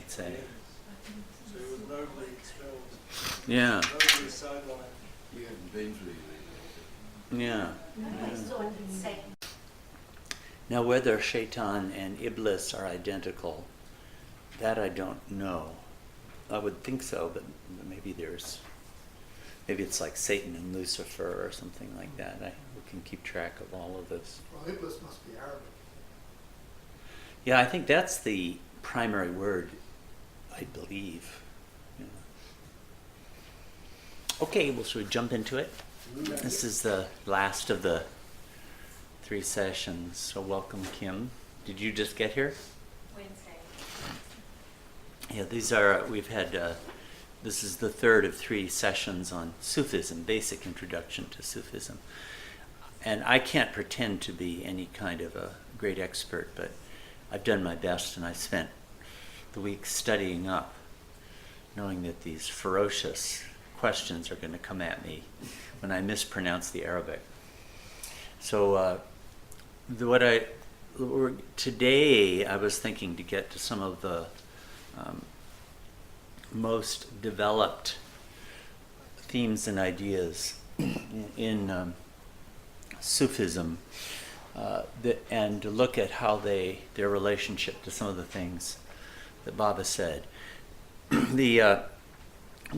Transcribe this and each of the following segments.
would say. So he was nobly expelled. Yeah. Nobly sidelined. He hadn't been through the Yeah. Satan. Now, whether Shaitan and Iblis are identical, that I don't know. I would think so, but maybe it's like Satan and Lucifer or something like that. We can keep track of all of this. Well, Iblis must be Arabic. Yeah, I think that's the primary word, I believe. Yeah. Okay, well, should we jump into it? This is the last of the 3 sessions, so welcome, Kim. Did you just get here? Wednesday. Yeah, this is the 3rd of 3 sessions on Sufism, basic introduction to Sufism. And I can't pretend to be any kind of a great expert, but I've done my best, and I spent the week studying up, knowing that these ferocious questions are going to come at me when I mispronounce the Arabic. So today I was thinking to get to some of the most developed themes and ideas in Sufism, and to look at how their relationship to some of the things that Baba said. The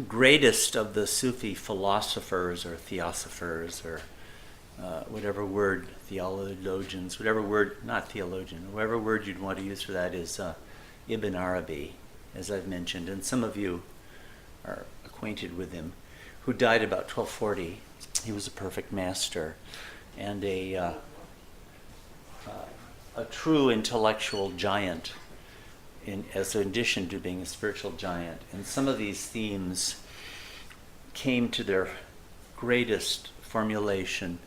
greatest of the Sufi philosophers or theosophers or whatever word, theologians, whatever word you'd want to use for that is Ibn Arabi, as I've mentioned, and some of you are acquainted with him, who died about 1240. He was a perfect master and a true intellectual giant, as an addition to being a spiritual giant. And some of these themes came to their greatest formulation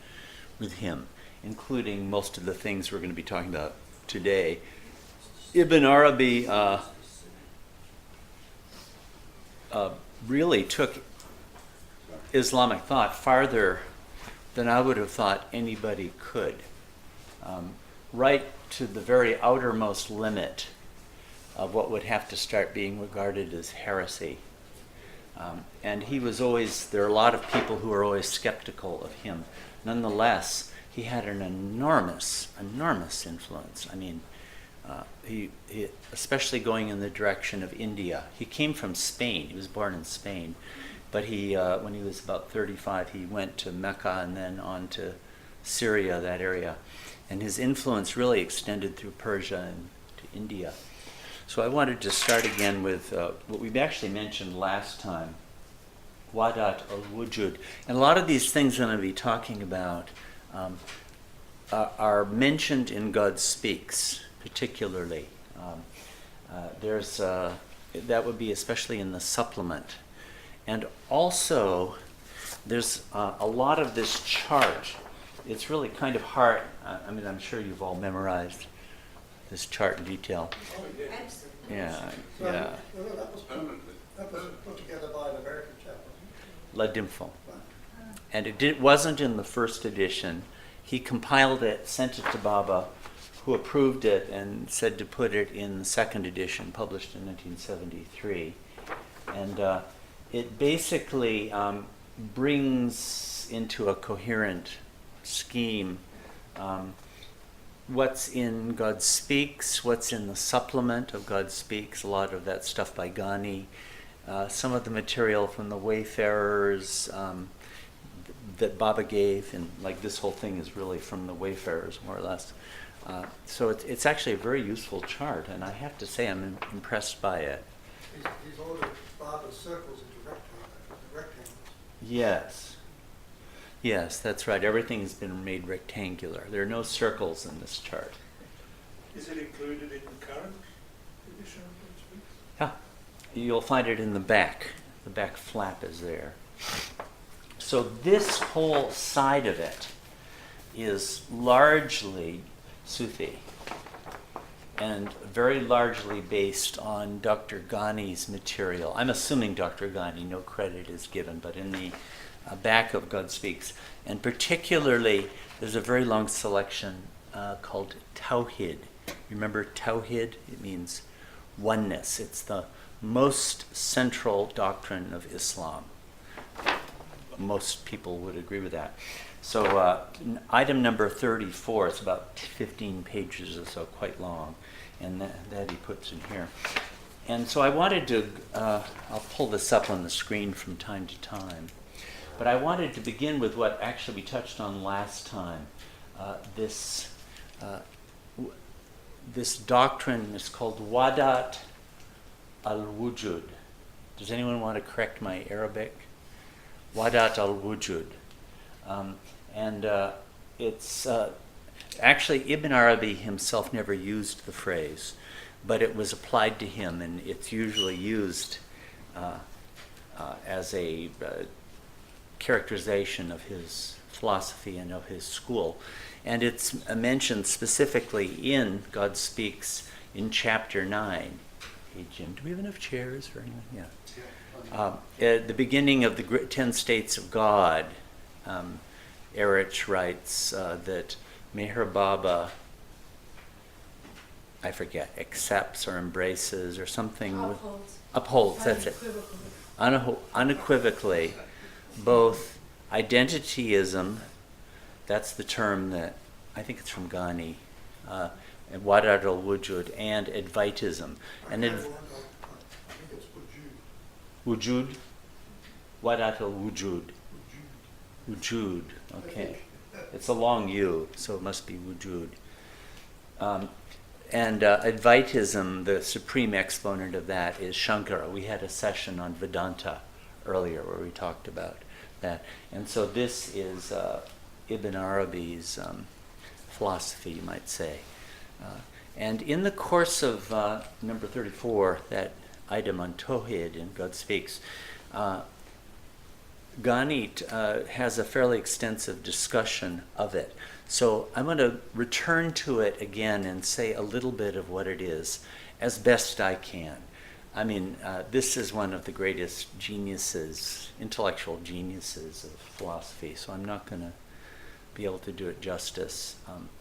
with him, including most of the things we're going to be talking about today. Ibn Arabi really took Islamic thought farther than I would have thought anybody could, right to the very outermost limit of what would have to start being regarded as heresy. And he was always, there are a lot of people who are always skeptical of him. Nonetheless, he had an enormous influence. I mean, he especially going in the direction of India. He came from Spain. He was born in Spain. But when he was about 35, he went to Mecca and then on to Syria, that area. And his influence really extended through Persia and to India. So I wanted to start again with what we've actually mentioned last time, Wahdat, al-Wujud. And a lot of these things I'm going to be talking about are mentioned in God Speaks, particularly. That would be especially in the supplement. And also, there's a lot of this chart. It's really kind of hard. I mean, I'm sure you've all memorized this chart in detail. Oh, yeah. Absolutely. Yeah, So, yeah. well, that was put together by an American chap, La Dimfo. wasn't And it wasn't in the first edition. He compiled it, sent it to Baba, who approved it and said to put it in the second edition, published in 1973. And it basically brings into a coherent scheme what's in God Speaks, what's in the supplement of God Speaks, a lot of that stuff by Ghani, some of the material from the Wayfarers that Baba gave, and like this whole thing is really from the Wayfarers, more or less. So it's actually a very useful chart, and I have to say I'm impressed by it. He's ordered Baba's circles into rectangles. Yes, that's right. Everything has been made rectangular. There are no circles in this chart. Is it included in the current edition of God Speaks? Yeah, you'll find it in the back. The back flap is there. So this whole side of it is largely Sufi and very largely based on Dr. Ghani's material. I'm assuming Dr. Ghani, no credit is given, but in the back of God Speaks. And particularly, there's a very long selection called Tawhid. Remember Tawhid? It means oneness. It's the most central doctrine of Islam. Most people would agree with that. So item number 34, it's about 15 pages or so, quite long, and that he puts in here. And so I wanted to, I'll pull this up on the screen from time to time, but I wanted to begin with what actually we touched on last time. This doctrine is called Wahdat al-Wujud. Does anyone want to correct my Arabic? Wahdat al-Wujud. It's actually Ibn Arabi himself never used the phrase, but it was applied to him, and it's usually used as a characterization of his philosophy and of his school. And it's mentioned specifically in God Speaks in chapter 9. Hey Jim, do we have enough chairs for anyone? Yeah. At the beginning of the 10 States of God, Erich writes that Meher Baba, I forget, accepts or embraces or something. Upholds, that's it. Unequivocally, both identityism, that's the term that, I think it's from Ghani, and Wahdat al-Wujud, and Advaitism. And I think it's Wujud. Wujud? Wahdat al-Wujud. Wujud, okay. It's a long U, so it must be Wujud. And Advaitism, the supreme exponent of that is Shankara. We had a session on Vedanta earlier where we talked about that. And so this is Ibn Arabi's philosophy, you might say. And in the course of number 34, that item on Tawhid in God Speaks, Ghanit has a fairly extensive discussion of it. So I'm going to return to it again and say a little bit of what it is as best I can. I mean, this is one of the greatest geniuses, intellectual geniuses of philosophy, so I'm not going to be able to do it justice.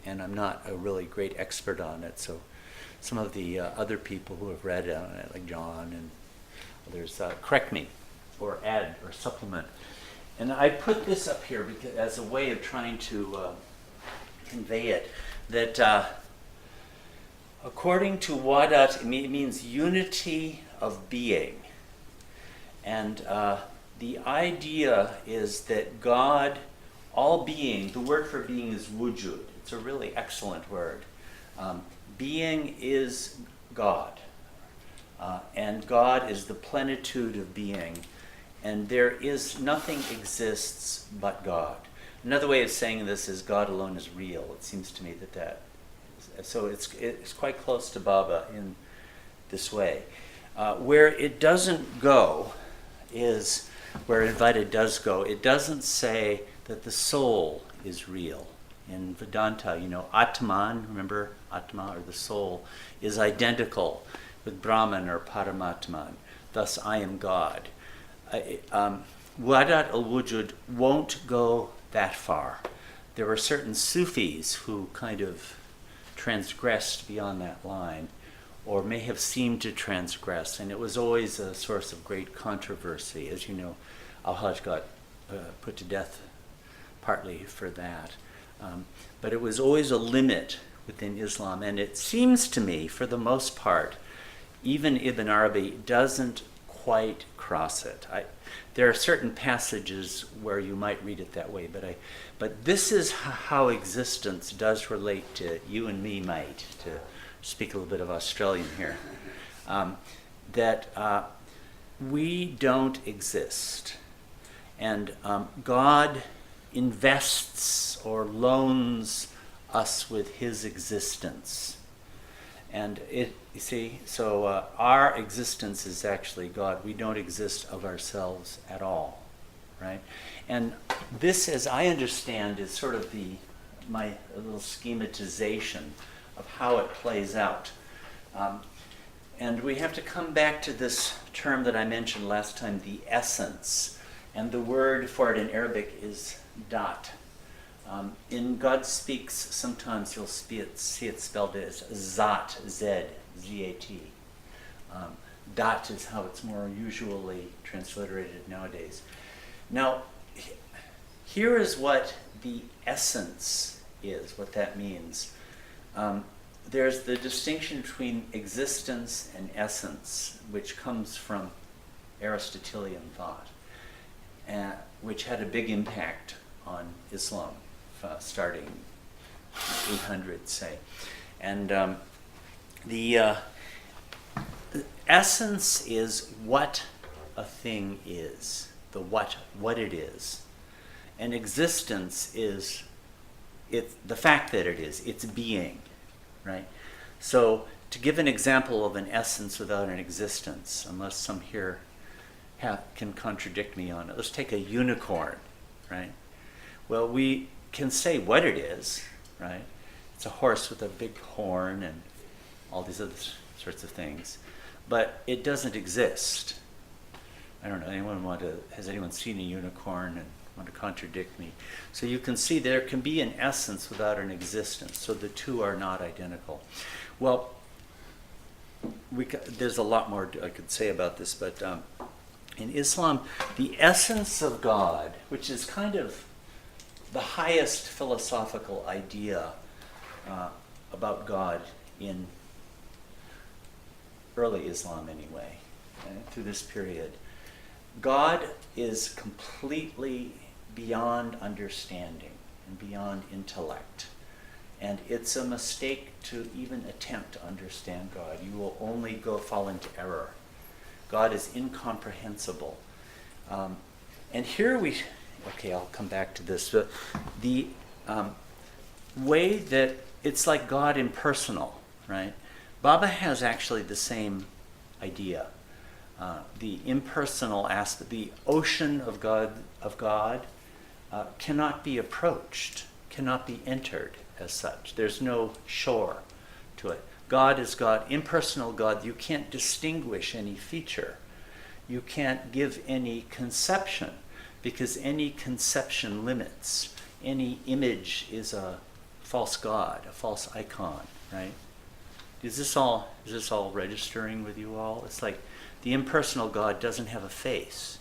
And I'm not a really great expert on it, so some of the other people who have read on it, like John and others, correct me or add or supplement. And I put this up here because, as a way of trying to convey it, that according to Wahdat, it means unity of being. And the idea is that God, all being, the word for being is wujud. It's a really excellent word. Being is God. And God is the plenitude of being. And there is nothing exists but God. Another way of saying this is God alone is real. It seems to me that so it's quite close to Baba in this way. Where it doesn't go is where Advaita does go. It doesn't say that the soul is real. In Vedanta, Atman, remember Atma or the soul, is identical with Brahman or Paramatman. Thus, I am God. Wahdat al-Wujud won't go that far. There were certain Sufis who kind of transgressed beyond that line, or may have seemed to transgress, and it was always a source of great controversy. As you know, al-Hajj got put to death partly for that. But it was always a limit within Islam, and it seems to me, for the most part, even Ibn Arabi doesn't quite cross it. There are certain passages where you might read it that way, but this is how existence does relate to you and me, mate, to speak a little bit of Australian here, that we don't exist. And God invests or loans us with his existence. And our existence is actually God. We don't exist of ourselves at all, right? And this, as I understand, is sort of my little schematization of how it plays out. And we have to come back to this term that I mentioned last time, the essence. And the word for it in Arabic is dat. In God Speaks, sometimes you'll see it spelled as Zat, Z, Z-A-T. Dat is how it's more usually transliterated nowadays. Now, here is what the essence is, what that means. There's the distinction between existence and essence, which comes from Aristotelian thought, which had a big impact on Islam, starting 800, say. And the essence is what a thing is, the what it is. And existence is the fact that it is, its being, right? So to give an example of an essence without an existence, unless some here can contradict me on it, let's take a unicorn, right? Well, we can say what it is, right? It's a horse with a big horn and all these other sorts of things, but it doesn't exist. I don't know, has anyone seen a unicorn and want to contradict me? So you can see there can be an essence without an existence, so the two are not identical. Well, there's a lot more I could say about this, but in Islam, the essence of God, which is kind of the highest philosophical idea about God in early Islam anyway, through this period, God is completely beyond understanding and beyond intellect. And it's a mistake to even attempt to understand God. You will only fall into error. God is incomprehensible. And here I'll come back to this. But the way that it's like God impersonal, right? Baba has actually the same idea. The impersonal aspect, the ocean of God cannot be approached, cannot be entered as such. There's no shore to it. God is God, impersonal God. You can't distinguish any feature. You can't give any conception, because any conception limits. Any image is a false God, a false icon, right? Is this all registering with you all? It's like the impersonal God doesn't have a face,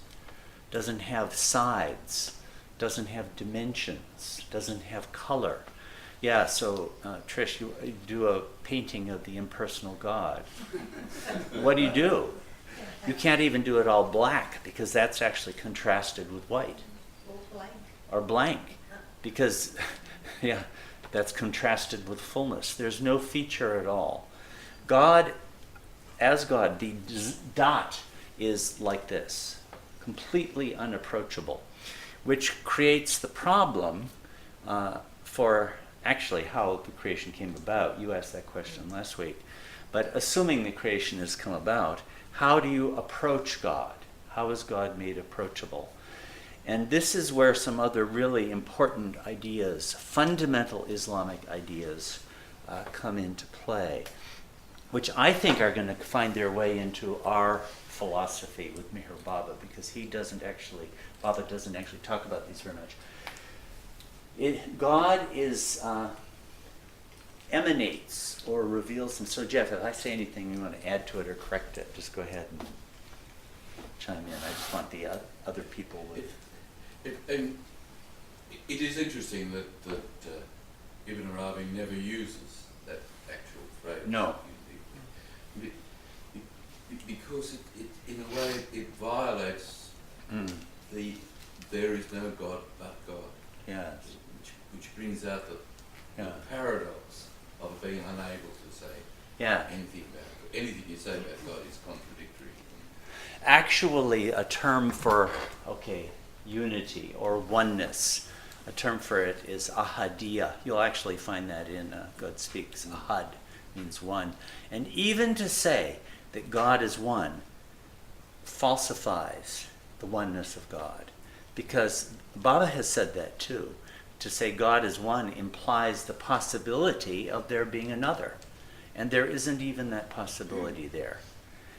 doesn't have sides, doesn't have dimensions, doesn't have color. Yeah, so Trish, you do a painting of the impersonal God. What do? You can't even do it all black, because that's actually contrasted with white. Or blank. Because, yeah, that's contrasted with fullness. There's no feature at all. God, as God, the dot is like this, completely unapproachable, which creates the problem for actually how the creation came about. You asked that question last week. But assuming the creation has come about, how do you approach God? How is God made approachable? And this is where some other really important ideas, fundamental Islamic ideas, come into play, which I think are going to find their way into our philosophy with Meher Baba, because Baba doesn't actually talk about these very much. God emanates or reveals him. So Jeff, if I say anything you want to add to it or correct it, just go ahead and chime in. I just want the other people with... It is interesting that Ibn Arabi never uses that actual phrase. No. Because it in a way, it violates the there is no God but God. Yes. Which brings out the paradox of being unable to say anything about God. Anything you say about God is contradictory. Actually, a term for, unity or oneness, a term for it is ahadiyya. You'll actually find that in God Speaks. Ahad means one. And even to say that God is one falsifies the oneness of God. Because Baba has said that too. To say God is one implies the possibility of there being another. And there isn't even that possibility there.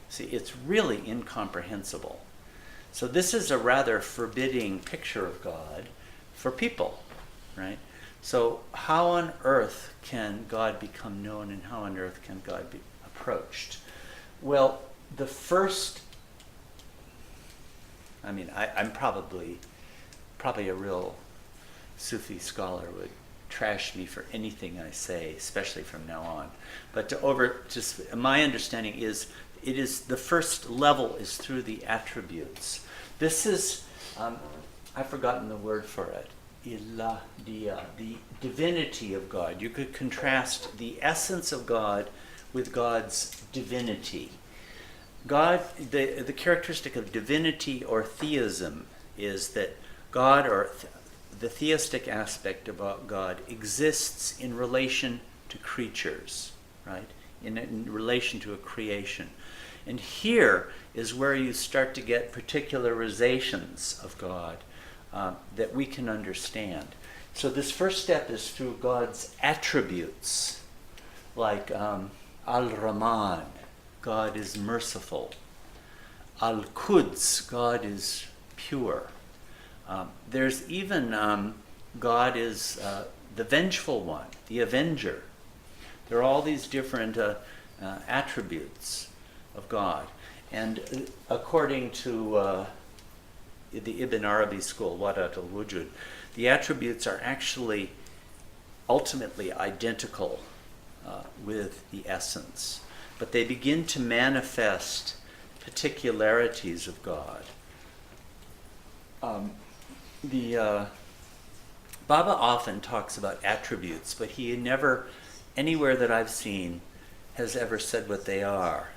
See, it's really incomprehensible. So this is a rather forbidding picture of God for people, right? So how on earth can God become known, and how on earth can God be approached? Well, the first, I mean, I'm probably a real Sufi scholar would trash me for anything I say, especially from now on. But just my understanding is, it is the first level is through the attributes. This is, I've forgotten the word for it, ilahiyya, the divinity of God. You could contrast the essence of God with God's divinity. God, the characteristic of divinity or theism is that God, or the theistic aspect about God, exists in relation to creatures, right? In relation to a creation. And here is where you start to get particularizations of God that we can understand. So this first step is through God's attributes, like al-Rahman, God is merciful. Al-Quds, God is pure. There's even God is the vengeful one, the avenger. There are all these different attributes of God. And according to the Ibn Arabi school, Wahdat al-Wujud, the attributes are actually ultimately identical with the essence. But they begin to manifest particularities of God. Baba often talks about attributes, but he never, anywhere that I've seen, has ever said what they are.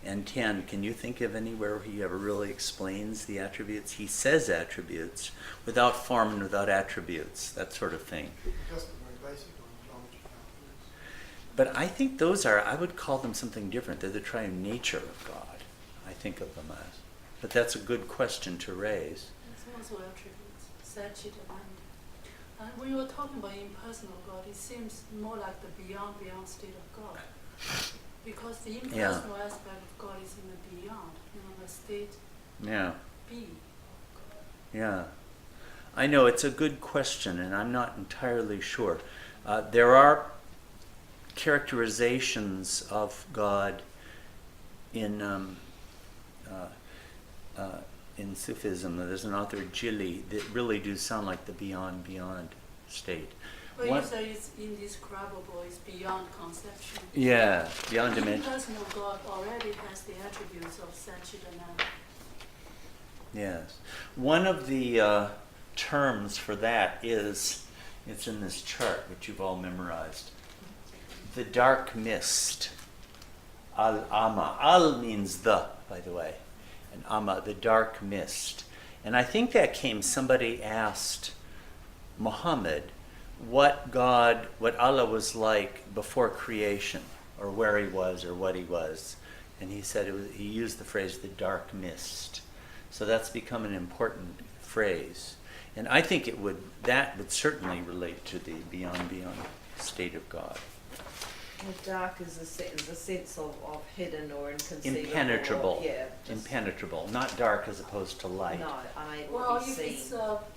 And Tian, can you think of anywhere where he ever really explains the attributes? He says attributes without form and without attributes, that sort of thing. Just the very basic one, geometry calculus. But I think those are, I would call them something different. They're the triune nature of God, I think of them as. But that's a good question to raise. It's also attributes, Satchitananda. And when you were talking about impersonal God, it seems more like the beyond state of God. Because the impersonal aspect of God is in the beyond, the state B of God. Yeah. I know, it's a good question, and I'm not entirely sure. There are characterizations of God in Sufism. There's an author, Jili, that really do sound like the beyond state. But you say it's indescribable, it's beyond conception. Yeah, beyond the dimension. impersonal God already has the attributes of Satchitananda. Yes. One of the terms for that is, it's in this chart, which you've all memorized. The dark mist. Al-Ama. Al means the, by the way. And Ama, the dark mist. And I think that came, somebody asked Muhammad what Allah was like before creation, or where he was, or what he was. And he said, he used the phrase, the dark mist. So that's become an important phrase. And I think that would certainly relate to the beyond state of God. The dark is the sense of hidden or inconceivable. Impenetrable. Yeah. Impenetrable. Not dark as opposed to light. No, unable Well, to be if seen. it's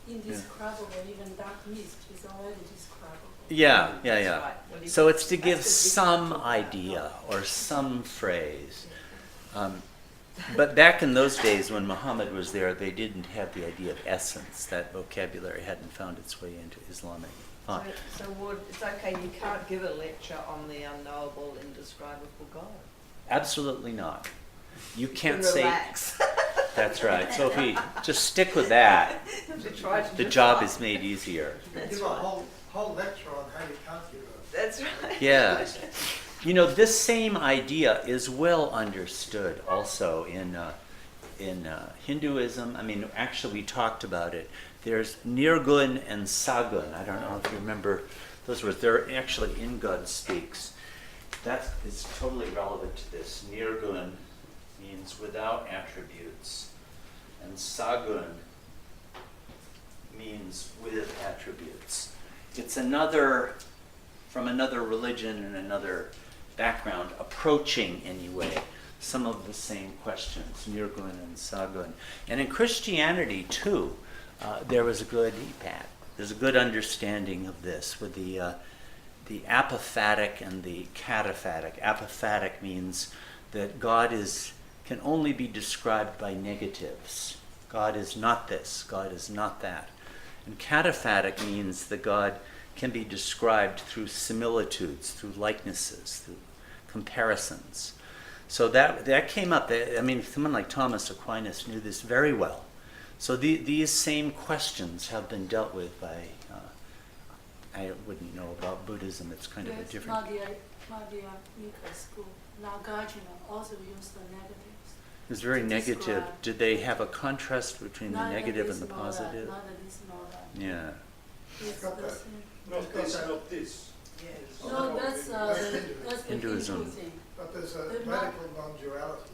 indescribable, even dark mist is already describable. Yeah. Right. Well, So it's to give that's the some difference. idea or some phrase. But back in those days when Muhammad was there, they didn't have the idea of essence. That vocabulary hadn't found its way into Islamic thought. So it's okay, you can't give a lecture on the unknowable, indescribable God. Absolutely not. You can't can say... relax. That's right. Sophie, just stick with that. Try to The just job laugh. is made easier. You can That's give right. a whole lecture on how you can't give a... That's right. Yes. You know, this same idea is well understood also in Hinduism. I mean, actually we talked about it. There's Nirgun and Sagun. I don't know if you remember those words. They're actually in God Speaks. That is totally relevant to this. Nirgun means without attributes, and Sagun means with attributes. It's from another religion and another background, approaching anyway some of the same questions, Nirgun and Sagun. And in Christianity too, there's a good understanding of this with the apophatic and the cataphatic. Apophatic means that God is can only be described by negatives. God is not this, God is not that. And cataphatic means that God can be described through similitudes, through likenesses, through comparisons. So that came up. I mean, someone like Thomas Aquinas knew this very well. So these same questions have been dealt with by, I wouldn't know about Buddhism, it's kind of a different... Madhyamika school, Nagarjuna also used the negatives. It was very to negative. describe. Did they have a contrast between the negative and the positive? Not this, not that. Yeah. It's Got the that. same. Not this, not this. Yes. No, that's the Hinduism. Hindu thing. But there's a They're not- radical non-duality.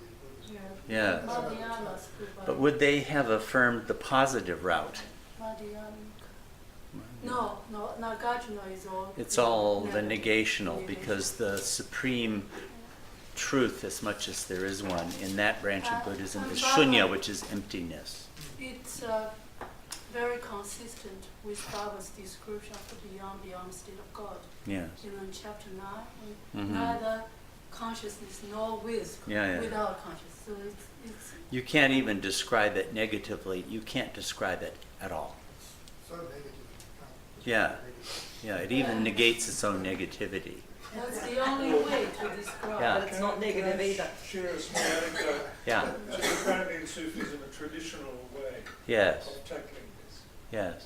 Yeah. Madhyamika school. But would they have affirmed the positive route? Madhyamika. No, Nagarjuna is all. It's all the negative. negational, because the supreme truth, as much as there is one, in that branch of Buddhism is shunya, which is emptiness. It's very consistent with Baba's description of the beyond state of God. Yes. You know, in chapter 9, Mhm. neither consciousness nor without consciousness. So it's You can't even describe it negatively. You can't describe it at all. So negative. you can't Yeah. describe negative. Yeah, it even negates its own negativity. that's the only way to describe. Yeah. But it's not negative either. Share a small anecdote. Yeah. It's apparently in Sufism a traditional way Yes. of tackling this. Yes.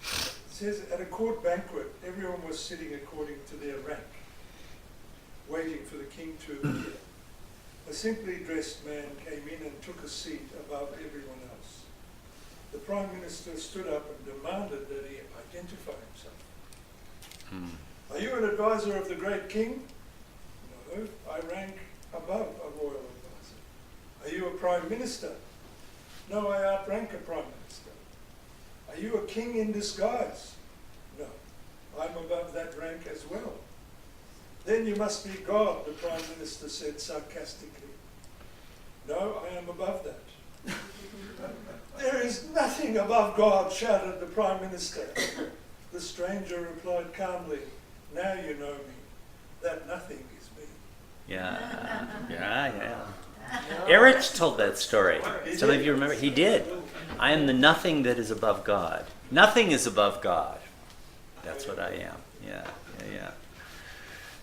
It says at a court banquet, everyone was sitting according to their rank, waiting for the king to appear. A simply dressed man came in and took a seat above everyone else. The Prime Minister stood up and demanded that he identify himself. Hmm. Are you an advisor of the great king? No, I rank above a royal advisor. Are you a Prime Minister? No, I outrank a Prime Minister. Are you a king in disguise? No, I'm above that rank as well. Then you must be God, the Prime Minister said sarcastically. No, I am above that. There is nothing above God, shouted the Prime Minister. The stranger replied calmly, now you know me. That nothing is me. Yeah. Yeah. Erich told that story. Some of you remember? He did. I am the nothing that is above God. Nothing is above God. That's what I am.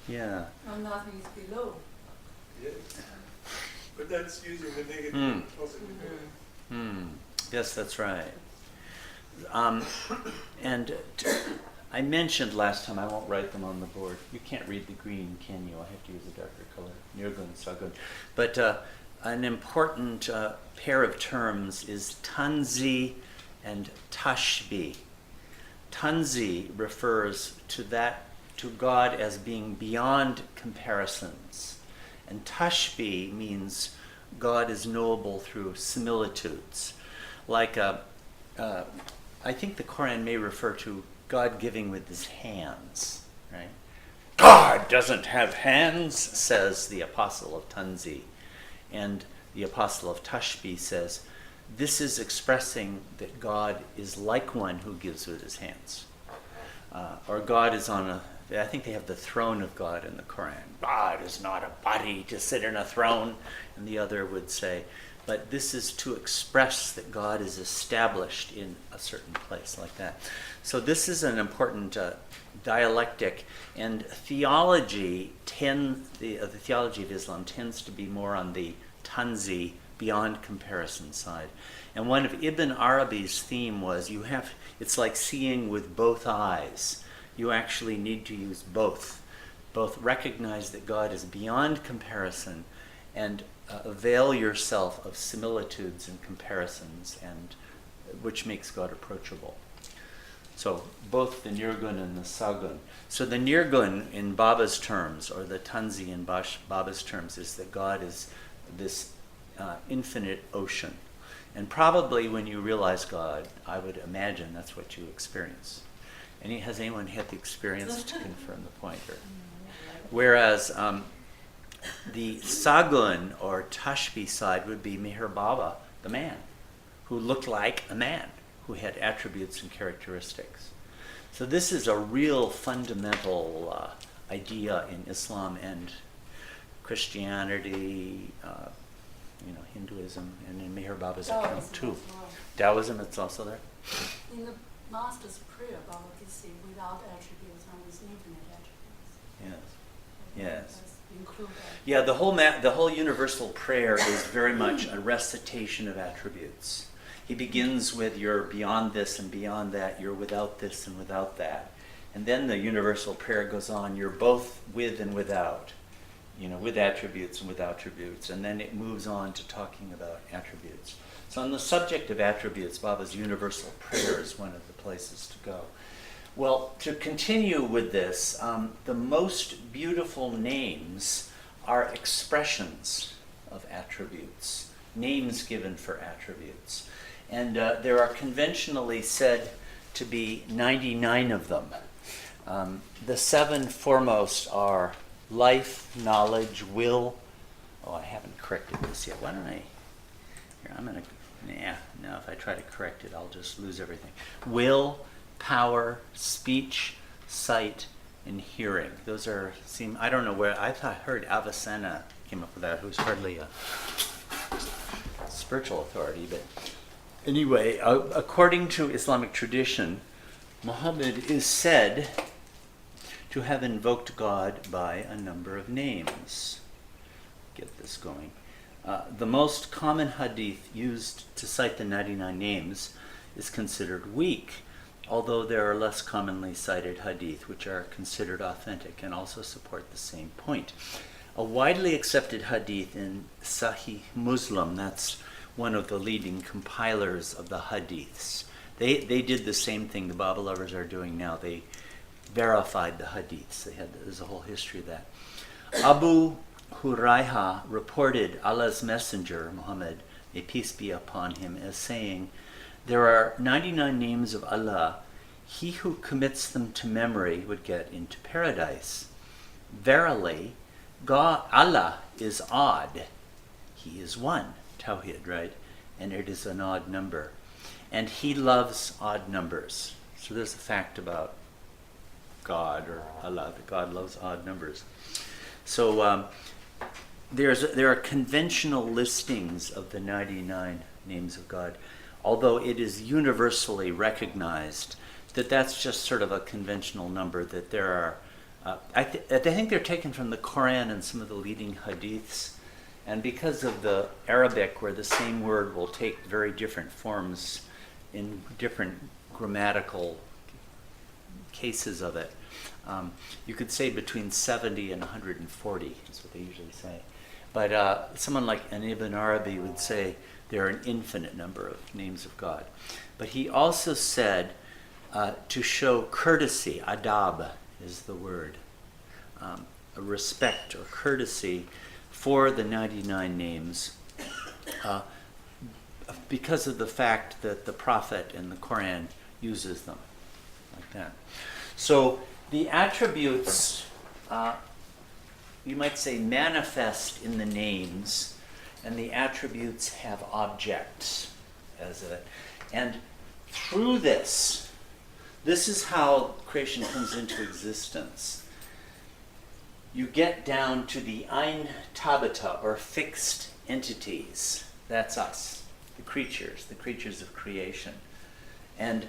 Yeah. And nothing is below. Yes. But that's using the negative Hmm. positive. Yes, that's right. I mentioned last time, I won't write them on the board. You can't read the green, can you? I have to use a darker color. Nirgun, Sagun. But an important pair of terms is tanzi and tashbi. Tanzi refers to God as being beyond comparisons. And tashbi means God is knowable through similitudes. Like, I think the Quran may refer to God giving with his hands, right? God doesn't have hands, says the apostle of Tanzi. And the apostle of Tashbi says, this is expressing that God is like one who gives with his hands. Or God is on I think they have the throne of God in the Quran. God is not a body to sit in a throne. And the other would say, but this is to express that God is established in a certain place like that. So this is an important dialectic, and theology the theology of Islam tends to be more on the tanzi, beyond comparison side. And one of Ibn Arabi's theme was it's like seeing with both eyes. You actually need to use both. Both recognize that God is beyond comparison and avail yourself of similitudes and comparisons, and which makes God approachable. So both the Nirgun and the Sagun. So the Nirgun in Baba's terms, or the Tanzi in Baba's terms, is that God is this infinite ocean. And probably when you realize God, I would imagine that's what you experience. Has anyone had the experience to confirm the point? Whereas the Sagun or Tashbi side would be Meher Baba, the man, who looked like a man, who had attributes and characteristics. So this is a real fundamental idea in Islam and Christianity, Hinduism, and in Meher Baba's account Taoism too. as well. Taoism, it's also there. In the Master's prayer, Baba did say without attributes and with infinite attributes. Yes. That's include that. Yeah, the whole universal prayer is very much a recitation of attributes. He begins with you're beyond this and beyond that, you're without this and without that. And then the universal prayer goes on, you're both with and without, with attributes and without attributes. And then it moves on to talking about attributes. So on the subject of attributes, Baba's universal prayer is one of the places to go. Well, to continue with this, the most beautiful names are expressions of attributes, names given for attributes. And there are conventionally said to be 99 of them. The 7 foremost are life, knowledge, will. Oh, I haven't corrected this yet. Why don't I? Here, I'm going to. No, if I try to correct it, I'll just lose everything. Will, power, speech, sight, and hearing. Those I don't know where, I heard Avicenna came up with that, who's hardly a spiritual authority, but anyway, according to Islamic tradition, Muhammad is said to have invoked God by a number of names. Get this going. The most common hadith used to cite the 99 names is considered weak, although there are less commonly cited hadith which are considered authentic and also support the same point. A widely accepted hadith in Sahih Muslim, that's one of the leading compilers of the hadiths. They did the same thing the Baba lovers are doing now. They verified the hadiths. There's a whole history of that. Abu Hurayha reported Allah's messenger, Muhammad, may peace be upon him, as saying, there are 99 names of Allah. He who commits them to memory would get into paradise. Verily, God, Allah is odd. He is one, Tawhid, right? And it is an odd number. And He loves odd numbers. So there's a fact about God or Allah, that God loves odd numbers. So there are conventional listings of the 99 names of God, although it is universally recognized that that's just sort of a conventional number, that there are, I think they're taken from the Quran and some of the leading hadiths, and because of the Arabic, where the same word will take very different forms in different grammatical cases of it, you could say between 70 and 140 is what they usually say. But someone like an Ibn Arabi would say there are an infinite number of names of God. But he also said to show courtesy, adab is the word, a respect or courtesy for the 99 names because of the fact that the Prophet and the Quran uses them like that. So the attributes, you might say, manifest in the names, and the attributes have objects and through this is how creation comes into existence. You get down to the Ein Tabata, or fixed entities. That's us, the creatures of creation. And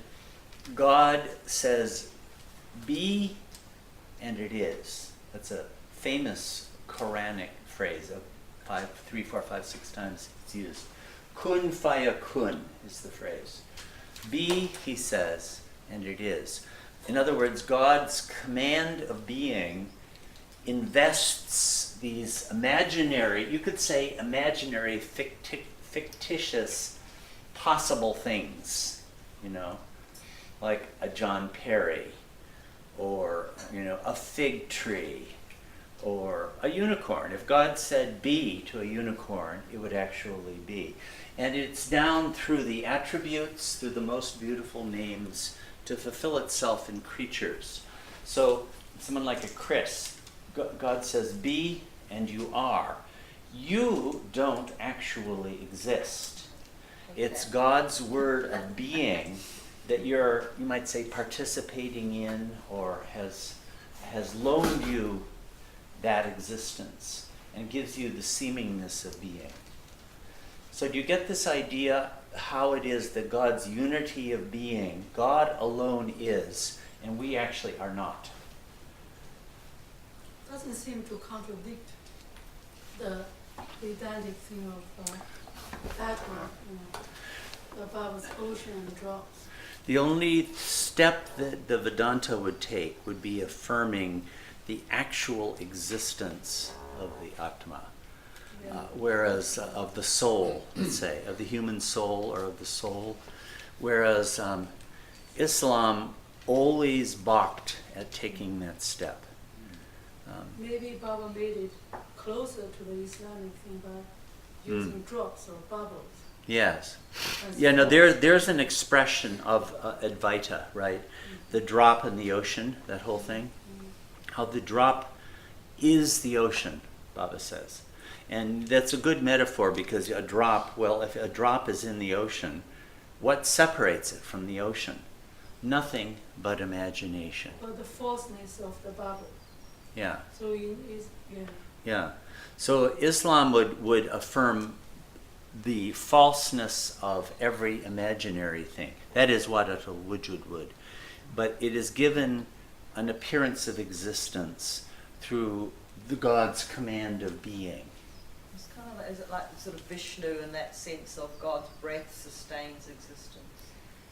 God says, be, and it is. That's a famous Quranic phrase of 3, 4, 5, 6 times it's used. Kun fayakun is the phrase. Be, he says, and it is. In other words, God's command of being invests these imaginary, you could say imaginary, fictitious, possible things, like a John Perry, or, a fig tree, or a unicorn. If God said be to a unicorn, it would actually be. And it's down through the attributes, through the most beautiful names, to fulfill itself in creatures. So someone like a Chris, God says be, and you are. You don't actually exist. It's God's word of being that you might say, participating in, or has loaned you that existence and gives you the seemingness of being. So do you get this idea how it is that God's unity of being, God alone is, and we actually are not? Doesn't seem to contradict the pedantic thing of atma, above the ocean and drops. The only step that the Vedanta would take would be affirming the actual existence of the Atma. Whereas of the soul, let's say, of the human soul or of the soul. Whereas Islam always balked at taking that step. Maybe Baba made it closer to the Islamic thing by using drops or bubbles. Yes. as Yeah, no, force. there's an expression of Advaita, right? The drop in the ocean, that whole thing. How the drop is the ocean, Baba says. And that's a good metaphor because a drop, well, if a drop is in the ocean, what separates it from the ocean? Nothing but imagination. But the falseness of the bubble. Yeah, So it is, yeah. So Islam would affirm the falseness of every imaginary thing. That is what al-Wujud would. But it is given an appearance of existence through the God's command of being. It's kind of, is it like sort of Vishnu in that sense of God's breath sustains existence?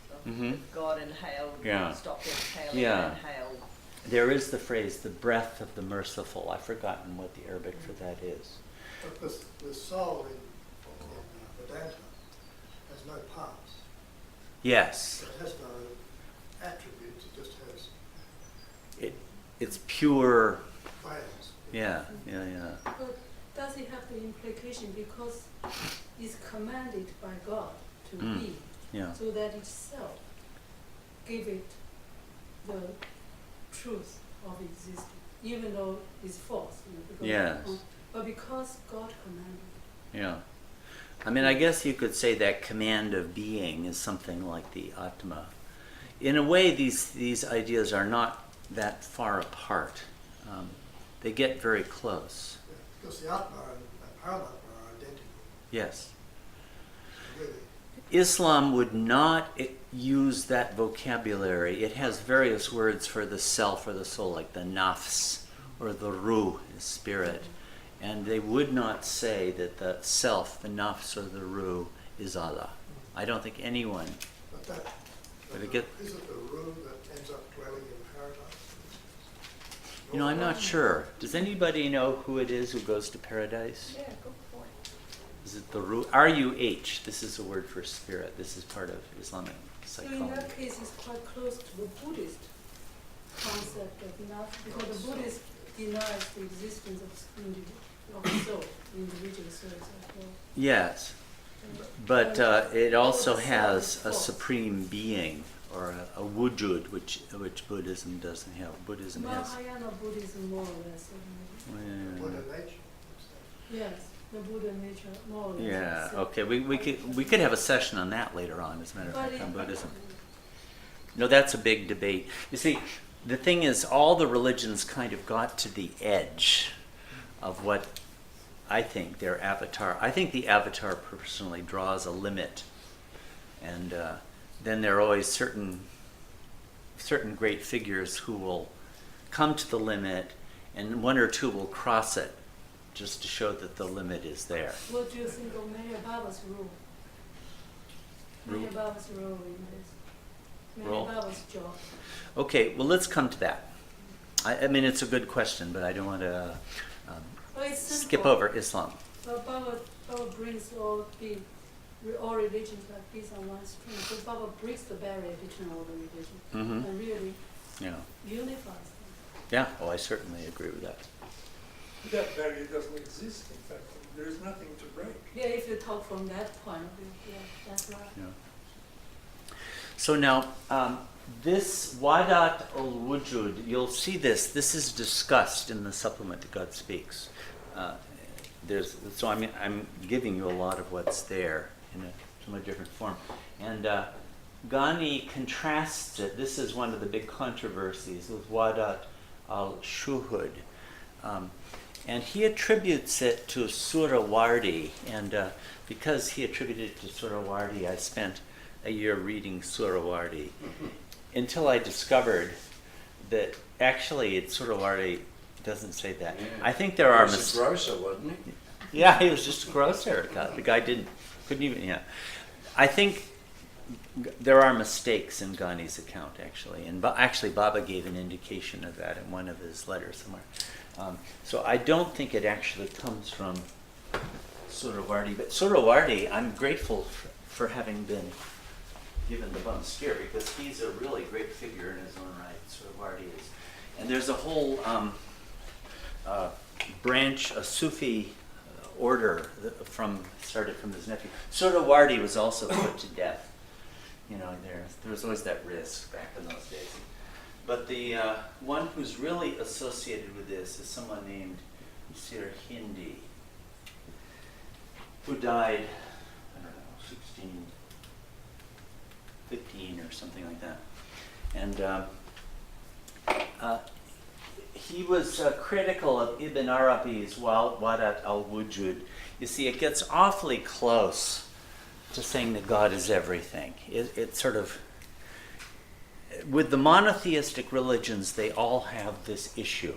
So if God inhaled, Yeah. stopped exhaling, Yeah. inhaled. There is the phrase, the breath of the merciful. I've forgotten what the Arabic for that is. But the soul in Vedanta has no parts. Yes, It has no attributes, it just has it's pure. fails. Yeah. but does it have the implication because it's commanded by God to be, Yeah. so that itself give it the truth of existence, even though it's false. Because Yes. but because God commanded. Yeah. I mean, I guess you could say that command of being is something like the Atma. In a way, these ideas are not that far apart. They get very close. Yeah, because the Atma and Paramatma are identical, Yes. really. Islam would not use that vocabulary. It has various words for the self or the soul, like the nafs or the ruh, the spirit. And they would not say that the self, the nafs or the ruh, is Allah. I don't think anyone. But it get- Is it the ruh that ends up dwelling in paradise? You know, I'm not sure. Does anybody know who it is who goes to paradise? Yeah, good point. Is it the ruh? R-U-H. This is a word for spirit. This is part of Islamic So in psychology. that case, it's quite close to the Buddhist concept of nafs, because the Buddhist denies the existence of soul, individual souls as well. Yes. But it also has a supreme being, or a wujud, which Buddhism doesn't have. Buddhism has. Mahayana Buddhism more or less. Buddha nature. what's that? Yes, the Buddha nature more or less. Yeah. So- Okay. We could have a session on that later on, as a matter of But fact, on it- Buddhism. No, that's a big debate. You see, the thing is, all the religions kind of got to the edge of what I think their avatar. I think the avatar personally draws a limit, and then there are always certain great figures who will come to the limit, and one or two will cross it, just to show that the limit is there. What do you think of Meher Baba's role? Rule? Meher Baba's role in this? Role? Meher Baba's job. Okay, well, let's come to that. I mean, it's a good question, but I don't want to Well, it's simple. skip over Islam. But Baba brings all religions like this on one string. So Baba breaks the barrier between all the religions Mhm. and really Yeah. unifies them. Yeah. Oh, I certainly agree with that. That barrier doesn't exist, in fact. There is nothing to break. Yeah, if you talk from that point of view, yeah, that's right. Yeah. So now, this Wahdat al-Wujud, you'll see this. This is discussed in the supplement to God Speaks. So I'm giving you a lot of what's there in a somewhat different form. And Ghani contrasts it. This is one of the big controversies with Wahdat al-Shuhud. And he attributes it to Surawardi, and because he attributed it to Surawardi, I spent a year reading Surawardi until I discovered that actually Surawardi doesn't say that. Yeah. I think there are He was a grocer, wasn't he? Yeah, he was just a grocer. The guy couldn't even, yeah. I think there are mistakes in Ghani's account, actually. And actually, Baba gave an indication of that in one of his letters somewhere. So I don't think it actually comes from Surawardi. But Surawardi, I'm grateful for having been given the bum steer, because he's a really great figure in his own right. Surawardi is. And there's a whole branch, a Sufi order started from his nephew. Surawardi was also put to death. You know, there was always that risk back in those days. But the one who's really associated with this is someone named Sir Hindi, who died, I don't know, 1615 or something like that. And he was critical of Ibn Arabi's Wahdat al-Wujud. You see, it gets awfully close to saying that God is everything. It sort of, with the monotheistic religions, they all have this issue.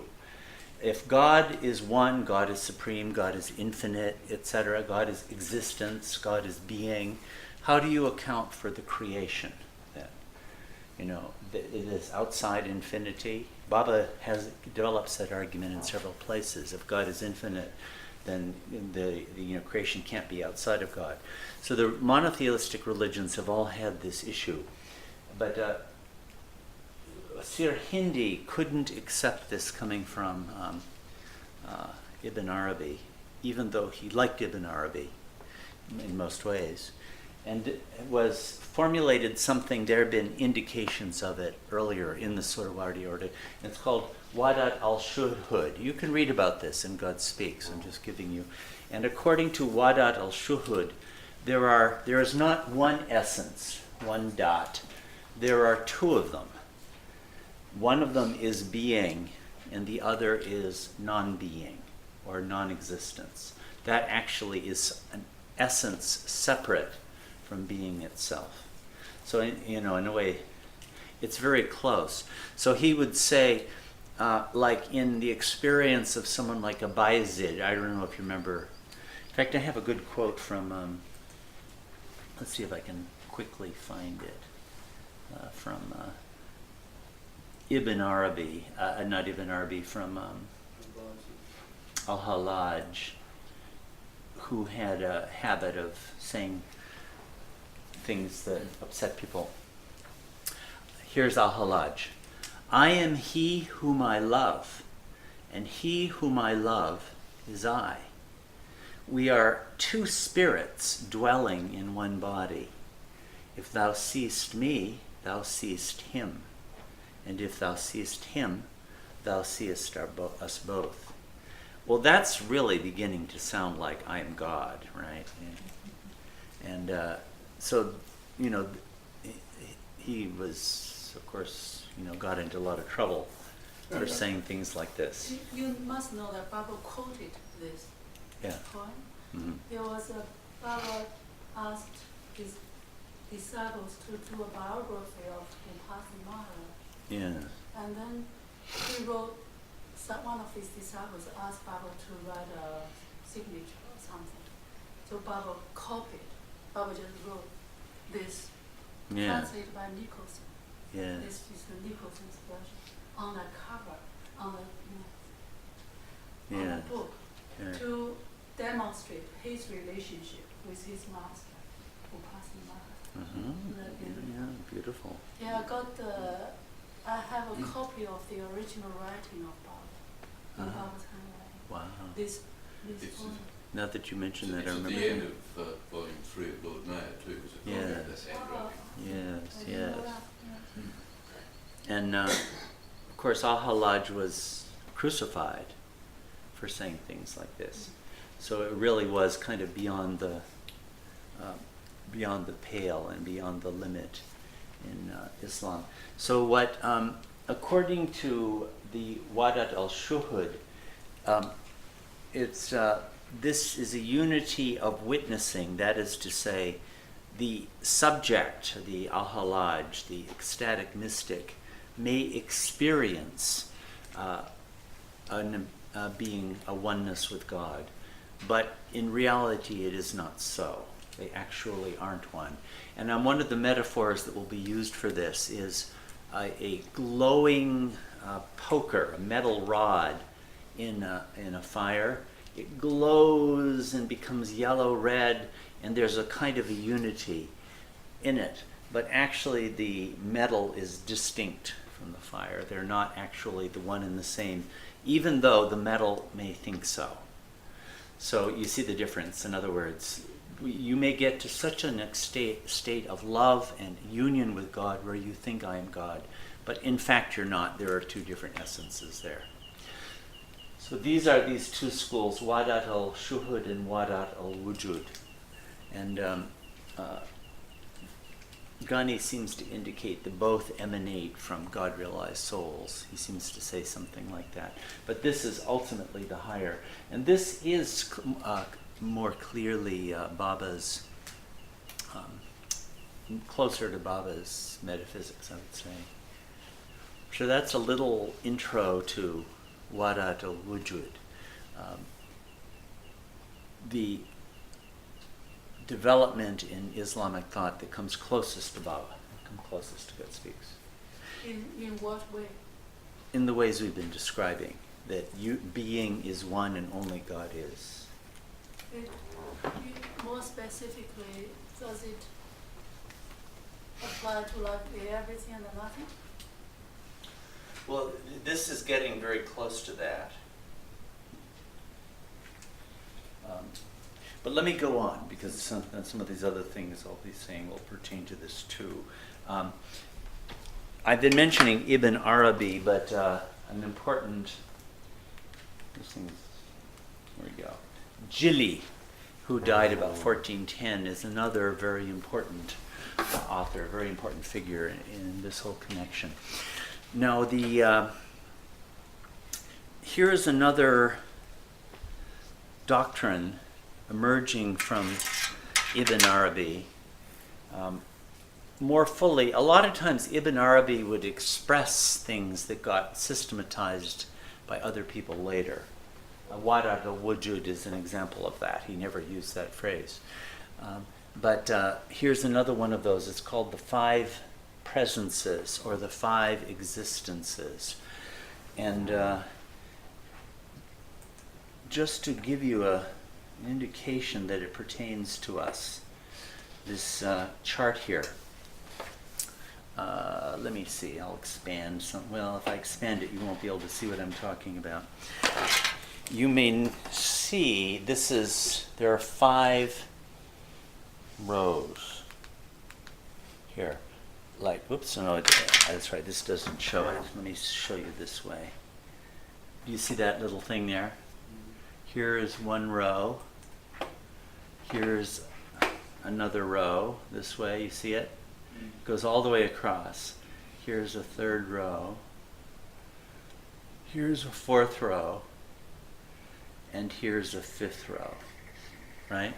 If God is one, God is supreme, God is infinite, etc., God is existence, God is being, how do you account for the creation? That, you know, that it is outside infinity. Baba develops that argument in several places. If God is infinite, then the creation can't be outside of God. So the monotheistic religions have all had this issue. But Sir Hindi couldn't accept this coming from Ibn Arabi, even though he liked Ibn Arabi in most ways. And it was formulated something, there had been indications of it earlier in the Surawardi order. It's called Wahdat al-Shuhud. You can read about this in God Speaks. I'm just giving you. And according to Wahdat al-Shuhud, there is not one essence, one dot. There are two of them. One of them is being, and the other is non-being or non-existence. That actually is an essence separate from being itself. So, in a way, it's very close. So he would say, like in the experience of someone like a Bayezid, I don't know if you remember. In fact, I have a good quote from, let's see if I can quickly find it, from Ibn Arabi, not Ibn Arabi, from al-Hallaj, who had a habit of saying things that upset people. Here's al-Hallaj. I am he whom I love, and he whom I love is I. We are two spirits dwelling in one body. If thou seest me, thou seest him. And if thou seest him, thou seest us both. Well, that's really beginning to sound like I am God, right? And so, he was, of course, got into a lot of trouble for saying things like this. You must know that Baba quoted this poem. Mm-hmm. There was Baba asked his disciples to do a biography of Impasi Maharaj. Yeah. And then he wrote, one of his disciples asked Baba to write a signature or something. So Baba copied. Baba just wrote this, translated by Nicholson. Yeah. This is the Nicholson's version on the cover, on the book, to demonstrate his relationship with his master, Upasi Maharaj. Mm-hmm. Yeah, beautiful. Yeah, I have a copy of the original writing of Baba, in Baba's handwriting. Wow. This It's poem. Now that you mentioned that, I It's at remember. the end of volume 3 of Lord Mayor too, because it's Yeah. this handwriting. Yes, I didn't know yes. that, yeah. And of course, al-Hallaj was crucified for saying things like this. So it really was kind of beyond the pale and beyond the limit in Islam. So according to the Wahdat al-Shuhud, it's this is a unity of witnessing. That is to say, the subject, the al-Halaj, the ecstatic mystic, may experience being a oneness with God, but in reality it is not so. They actually aren't one. And one of the metaphors that will be used for this is a glowing poker, a metal rod in a fire. It glows and becomes yellow-red, and there's a kind of a unity in it. But actually the metal is distinct from the fire. They're not actually the one and the same, even though the metal may think so. So you see the difference. In other words, you may get to such a state of love and union with God where you think I am God, but in fact you're not. There are two different essences there. So these are these two schools, Wahdat al-Shuhud and Wahdat al-Wujud. And Ghani seems to indicate that both emanate from God-realized souls. He seems to say something like that. But this is ultimately the higher. And this is more clearly Baba's, closer to Baba's metaphysics, I would say. So that's a little intro to Wahdat al-Wujud. The development in Islamic thought that comes closest to Baba, comes closest to God Speaks. In what way? In the ways we've been describing, that being is one and only God is. More specifically, does it apply to like the everything and the nothing? Well, this is getting very close to that. But let me go on, because some of these other things I'll be saying will pertain to this too. I've been mentioning Ibn Arabi, but an important, here we go, Jili, who died about 1410, is another very important author, very important figure in this whole connection. Now, here's another doctrine emerging from Ibn Arabi. More fully, a lot of times Ibn Arabi would express things that got systematized by other people later. Wahdat al-Wujud is an example of that. He never used that phrase. But here's another one of those. It's called the five presences, or the five existences. And just to give you an indication that it pertains to us, this chart here. Let me see, I'll expand some. Well, if I expand it, you won't be able to see what I'm talking about. You may see there are 5 rows here. Like, whoops, no, that's right, this doesn't show it. Let me show you this way. Do you see that little thing there? Here is one row. Here's another row this way, you see it? It goes all the way across. Here's a 3rd row. Here's a 4th row. And here's a 5th row, right?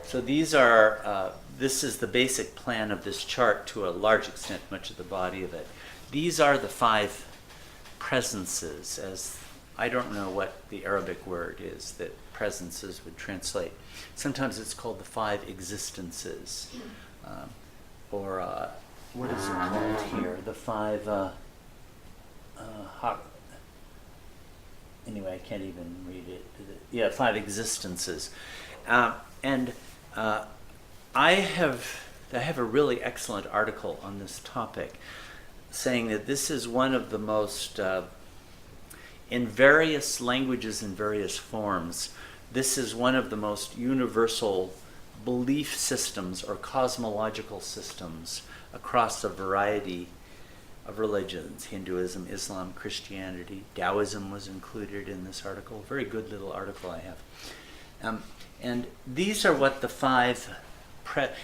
So these are, this is the basic plan of this chart to a large extent, much of the body of it. These are the 5 presences, as I don't know what the Arabic word is that presences would translate. Sometimes it's called the 5 existences, or what is it called here? The 5, anyway, I can't even read it. Yeah, 5 existences. And I have a really excellent article on this topic saying that this is one of the most, in various languages and various forms, this is one of the most universal belief systems or cosmological systems across a variety of religions: Hinduism, Islam, Christianity. Taoism was included in this article. Very good little article I have. And these are what the 5,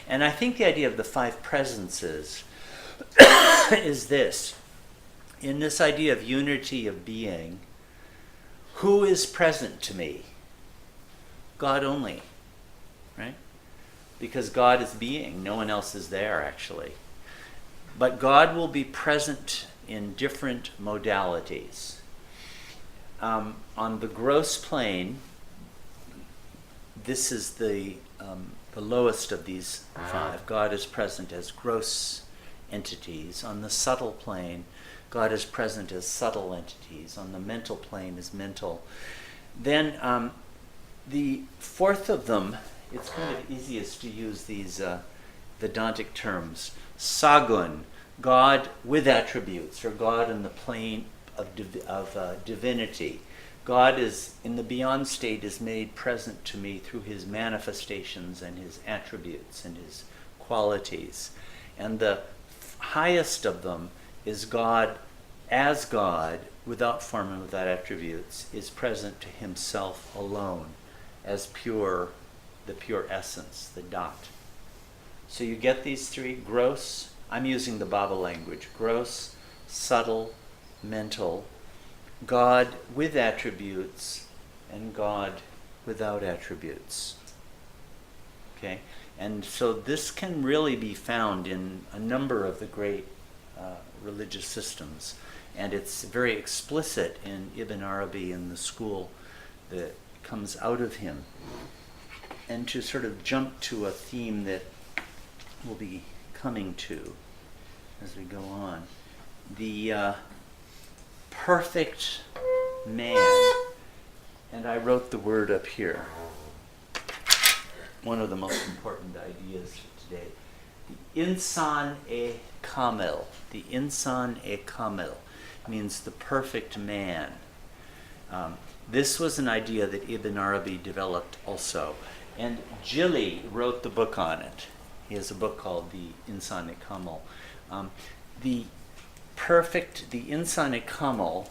and I think the idea of the 5 presences is this. In this idea of unity of being, who is present to me? God only, right? Because God is being, no one else is there actually. But God will be present in different modalities. On the gross plane, this is the lowest of these five. God is present as gross entities. On the subtle plane, God is present as subtle entities. On the mental plane is mental. Then the fourth of them, it's kind of easiest to use these Vedantic terms. Sagun, God with attributes, or God in the plane of divinity. God is, in the beyond state, is made present to me through his manifestations and his attributes and his qualities. And the highest of them is God as God, without form and without attributes, is present to himself alone as pure, the pure essence, the dot. So you get these three: gross, I'm using the Baba language, gross, subtle, mental, God with attributes, and God without attributes. Okay? And so this can really be found in a number of the great religious systems. And it's very explicit in Ibn Arabi and the school that comes out of him. And to sort of jump to a theme that we'll be coming to as we go on. The perfect man. And I wrote the word up here. One of the most important ideas for today. The al-Kamil. The al-Kamil means the perfect man. This was an idea that Ibn Arabi developed also. And Jili wrote the book on it. He has a book called the Inayat. The Inayat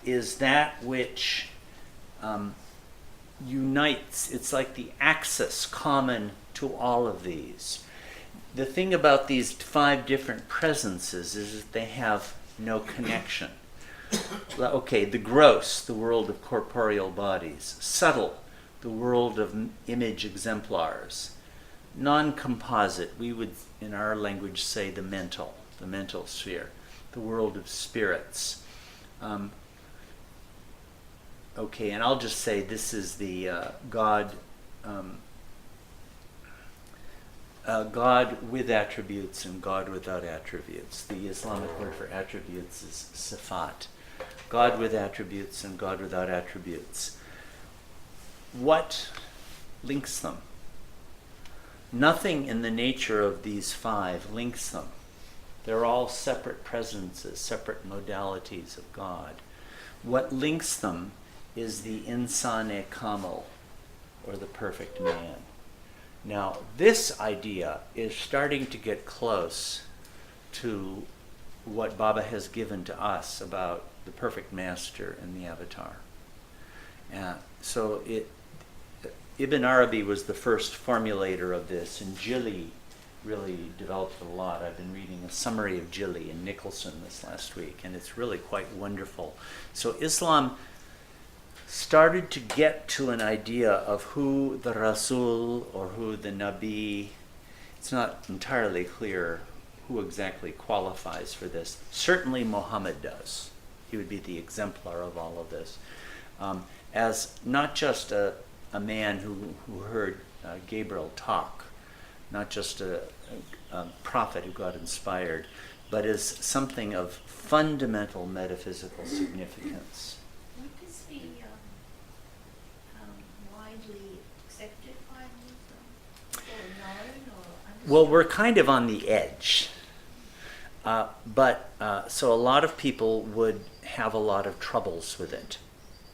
is that which unites. It's like the axis common to all of these. The thing about these five different presences is that they have no connection. Okay, the gross, the world of corporeal bodies. Subtle, the world of image exemplars. Non-composite, we would in our language say the mental sphere. The world of spirits. Okay, and I'll just say this is the God with attributes and God without attributes. The Islamic word for attributes is sifat. God with attributes and God without attributes. What links them? Nothing in the nature of these five links them. They're all separate presences, separate modalities of God. What links them is the Insan-e-Kamil, or the perfect man. Now, this idea is starting to get close to what Baba has given to us about the perfect master and the avatar. So Ibn Arabi was the first formulator of this, and Jili really developed a lot. I've been reading a summary of Jili and Nicholson this last week, and it's really quite wonderful. So Islam started to get to an idea of who the Rasul or who the Nabi. It's not entirely clear who exactly qualifies for this. Certainly Muhammad does. He would be the exemplar of all of this. As not just a man who heard Gabriel talk, not just a prophet who got inspired, but as something of fundamental metaphysical significance. Would this be widely accepted by Muslims, or known, or understood? Well, we're kind of on the edge. So a lot of people would have a lot of troubles with it.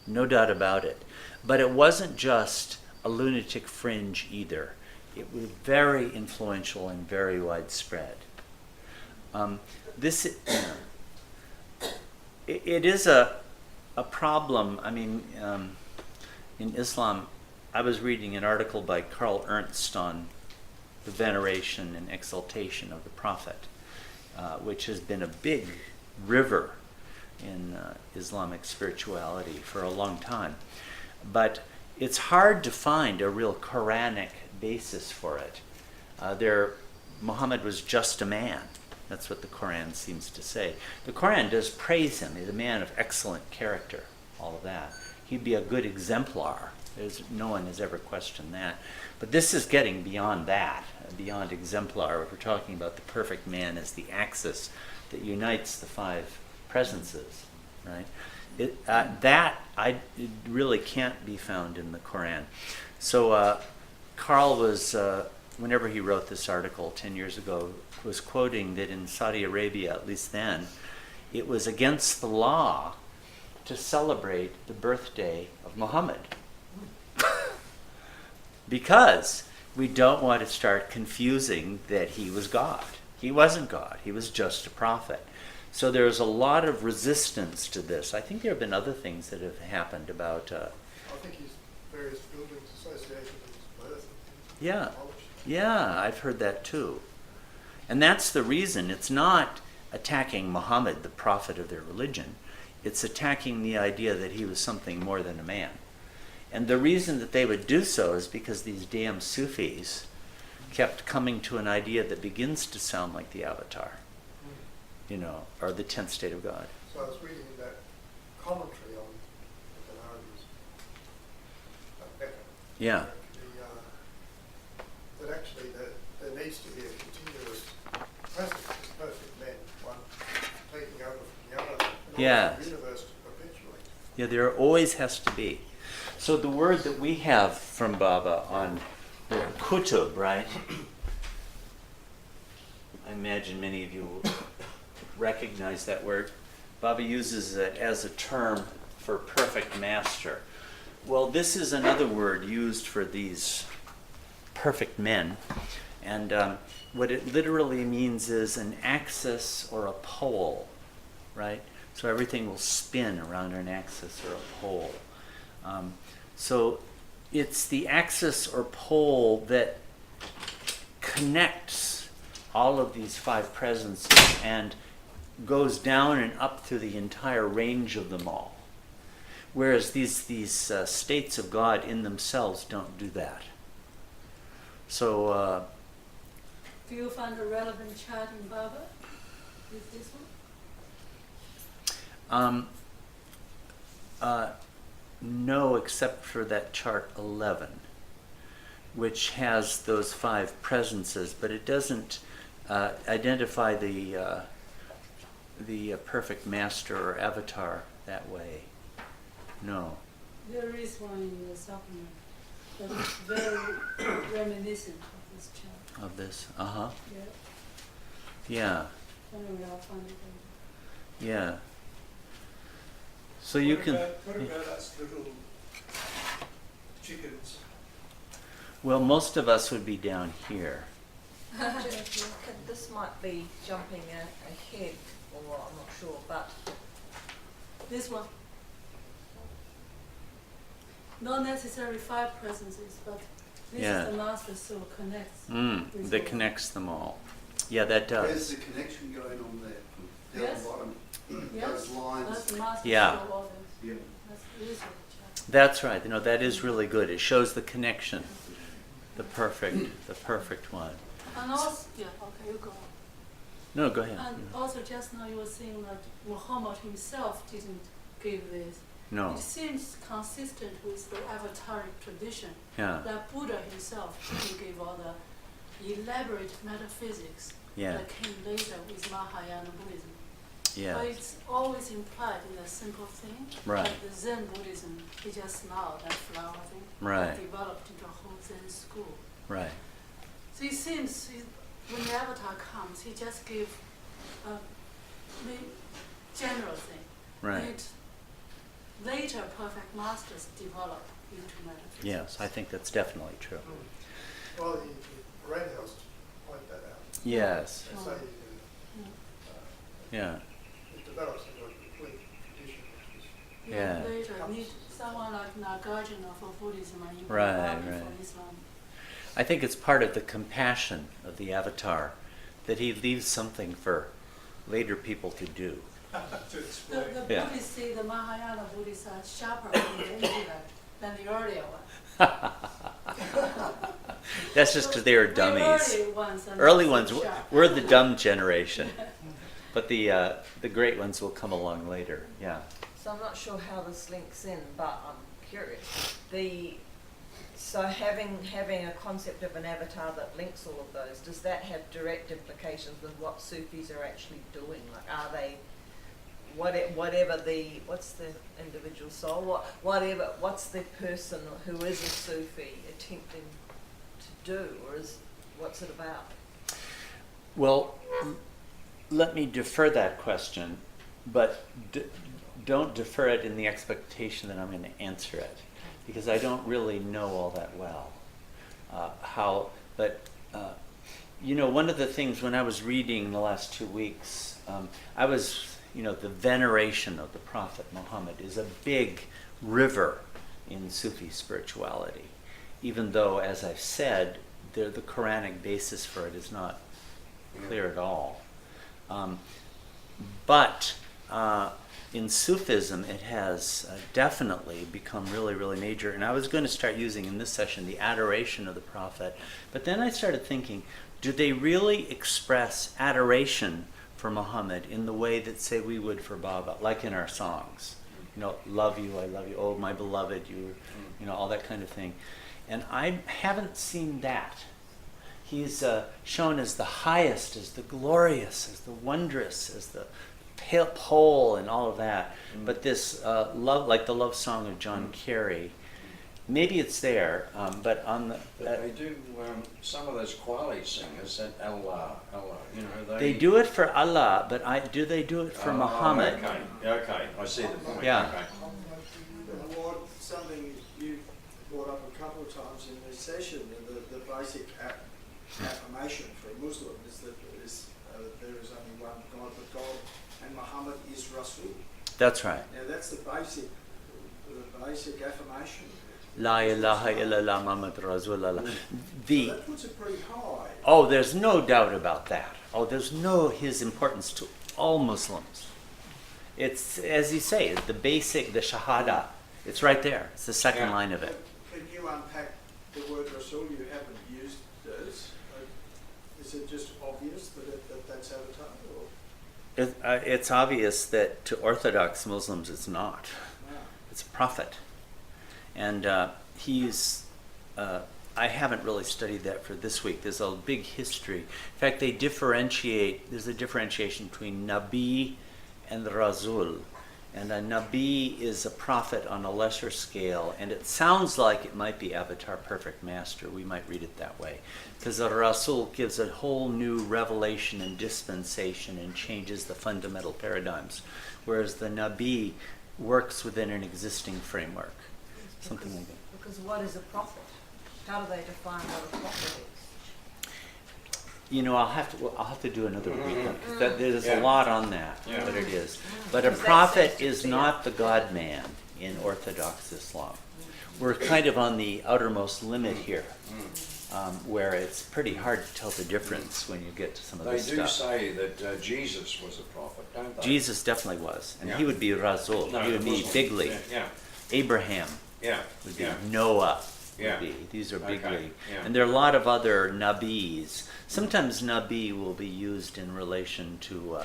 No doubt about it. But it wasn't just a lunatic fringe either. It was very influential and very widespread. It is a problem. I mean, in Islam, I was reading an article by Carl Ernst on the veneration and exaltation of the Prophet, which has been a big river in Islamic spirituality for a long time. But it's hard to find a real Quranic basis for it. Muhammad was just a man. That's what the Quran seems to say. The Quran does praise him. He's a man of excellent character, all of that. He'd be a good exemplar. No one has ever questioned that. But this is getting beyond that, beyond exemplar. We're talking about the perfect man as the axis that unites the five presences, right? It really can't be found in the Quran. So Carl was, whenever he wrote this article 10 years ago, was quoting that in Saudi Arabia, at least then, it was against the law to celebrate the birthday of Muhammad. Because we don't want to start confusing that he was God. He wasn't God. He was just a prophet. So there's a lot of resistance to this. I think there have been other things that have happened about... I think his various buildings associated with his birth. Yeah, yeah, I've heard that too. And that's the reason. It's not attacking Muhammad, the prophet of their religion. It's attacking the idea that he was something more than a man. And the reason that they would do so is because these damn Sufis kept coming to an idea that begins to sound like the Avatar, you know, or the 10th state of God. So I was reading that commentary on the Arabi's better. Yeah. That actually there needs to be a continuous presence of perfect men, one taking over from the other, in Yeah. order for the universe to perpetuate. Yeah, there always has to be. So the word that we have from Baba on the kutub, right? I imagine many of you will recognize that word. Baba uses it as a term for perfect master. Well, this is another word used for these perfect men. And what it literally means is an axis or a pole, right? So everything will spin around an axis or a pole. So it's the axis or pole that connects all of these five presences and goes down and up through the entire range of them all. Whereas these states of God in themselves don't do that. So Do you find a relevant chart in Baba with this one? no, except for that chart 11, which has those five presences, but it doesn't identify the perfect master or avatar that way. No. There is one in the supplement that is very reminiscent of this chart. Of this? Uh-huh. Yeah. Yeah. Anyway, I'll find it later. Yeah. So you can... What about us little chickens? Well, most of us would be down here. This might be jumping ahead, or I'm not sure, but This one. Not necessarily five presences, but this Yeah. is the master soul connects. with That all. connects them all. Yeah, that does. Where's the connection going on there? Down Yes. the bottom, Yes, those lines. that's the master Yeah. soul orders. Yeah. That's the reason chart. That's right. You know, that is really good. It shows the connection. The perfect one. And also, yeah, okay, you go on. No, go ahead. And also just now you were saying that Muhammad himself didn't give this. No. It seems consistent with the avataric tradition Yeah. that Buddha himself didn't give all the elaborate metaphysics Yeah. that came later with Mahayana Buddhism. Yeah. But it's always implied in a simple thing. Right. Like the Zen Buddhism, it just now, that flower thing, Right. that developed into a whole Zen school. Right. So it seems when the avatar comes, he just gives a general thing. Right. And later perfect masters develop into metaphysics. Yes, I think that's definitely true. Well, the perennials point that out. Yes. They say Yeah. it develops into a complete tradition, which is Yeah. Later, need someone like Nagarjuna for Buddhism and Ibn Right, Arabi right. for Islam. I think it's part of the compassion of the avatar that he leaves something for later people to do. To explain. The Yeah. Buddhists say the Mahayana Buddhists are sharper in the intellect than the earlier one. That's just because they were dummies. The early ones, are Early not ones, so sharp. we're the dumb generation. But the great ones will come along later, yeah. So I'm not sure how this links in, but I'm curious. So having a concept of an avatar that links all of those, does that have direct implications with what Sufis are actually doing? Like, are they what's the individual soul? What's the person who is a Sufi attempting to do, or what's it about? Well, let me defer that question, but don't defer it in the expectation that I'm going to answer it, because I don't really know all that well. One of the things when I was reading the last 2 weeks, the veneration of the Prophet Muhammad is a big river in Sufi spirituality, even though, as I've said, the Quranic basis for it is not clear at all. But in Sufism, it has definitely become really, really major. And I was going to start using in this session the adoration of the Prophet. But then I started thinking, do they really express adoration for Muhammad in the way that, say, we would for Baba, like in our songs? Love you, I love you, oh, my beloved, all that kind of thing. And I haven't seen that. He's shown as the highest, as the glorious, as the wondrous, as the pole and all of that. But this love, like the love song of John Kerry, maybe it's there, but on the... But they do, some of those Qawwali singers said Allah, they do it for Allah, but do they do it for Muhammad? Okay, I see the point. Yeah. Okay. Something you brought up a couple of times in this session, the basic affirmation for a Muslim is that there is only one God but God, and Muhammad is Rasul. That's right. Now that's the basic affirmation. La ilaha illallah Muhammad Rasulullah. So that puts it pretty high. Oh, there's no doubt about that. Oh, there's his importance to all Muslims. It's, as you say, the basic, the shahada. It's right there. It's the second line of it. Can you unpack the word Rasul you haven't used as? Is it just obvious that that's avatar? It's obvious that to Orthodox Muslims it's not. Wow. It's a prophet. And I haven't really studied that for this week. There's a big history. In fact, there's a differentiation between Nabi and Rasul. And a Nabi is a prophet on a lesser scale, and it sounds like it might be Avatar, Perfect Master. We might read it that way. Because the Rasul gives a whole new revelation and dispensation and changes the fundamental paradigms, whereas the Nabi works within an existing framework. Something like that. Because what is a prophet? How do they define what a prophet is? I'll have to do another week. There's a lot on that, what it is. But a Because that prophet seems to is be not the God-man in Orthodox Islam. We're kind of on the outermost limit here, where it's pretty hard to tell the difference when you get to some of this stuff. They do say that Jesus was a prophet, don't they? Jesus definitely was, and he would be Rasul. No, he would be Muslim. bigly. Yeah. Abraham would be. Noah would be. These are bigly. Yeah. And there are a lot of other Nabis. Sometimes Nabi will be used in relation to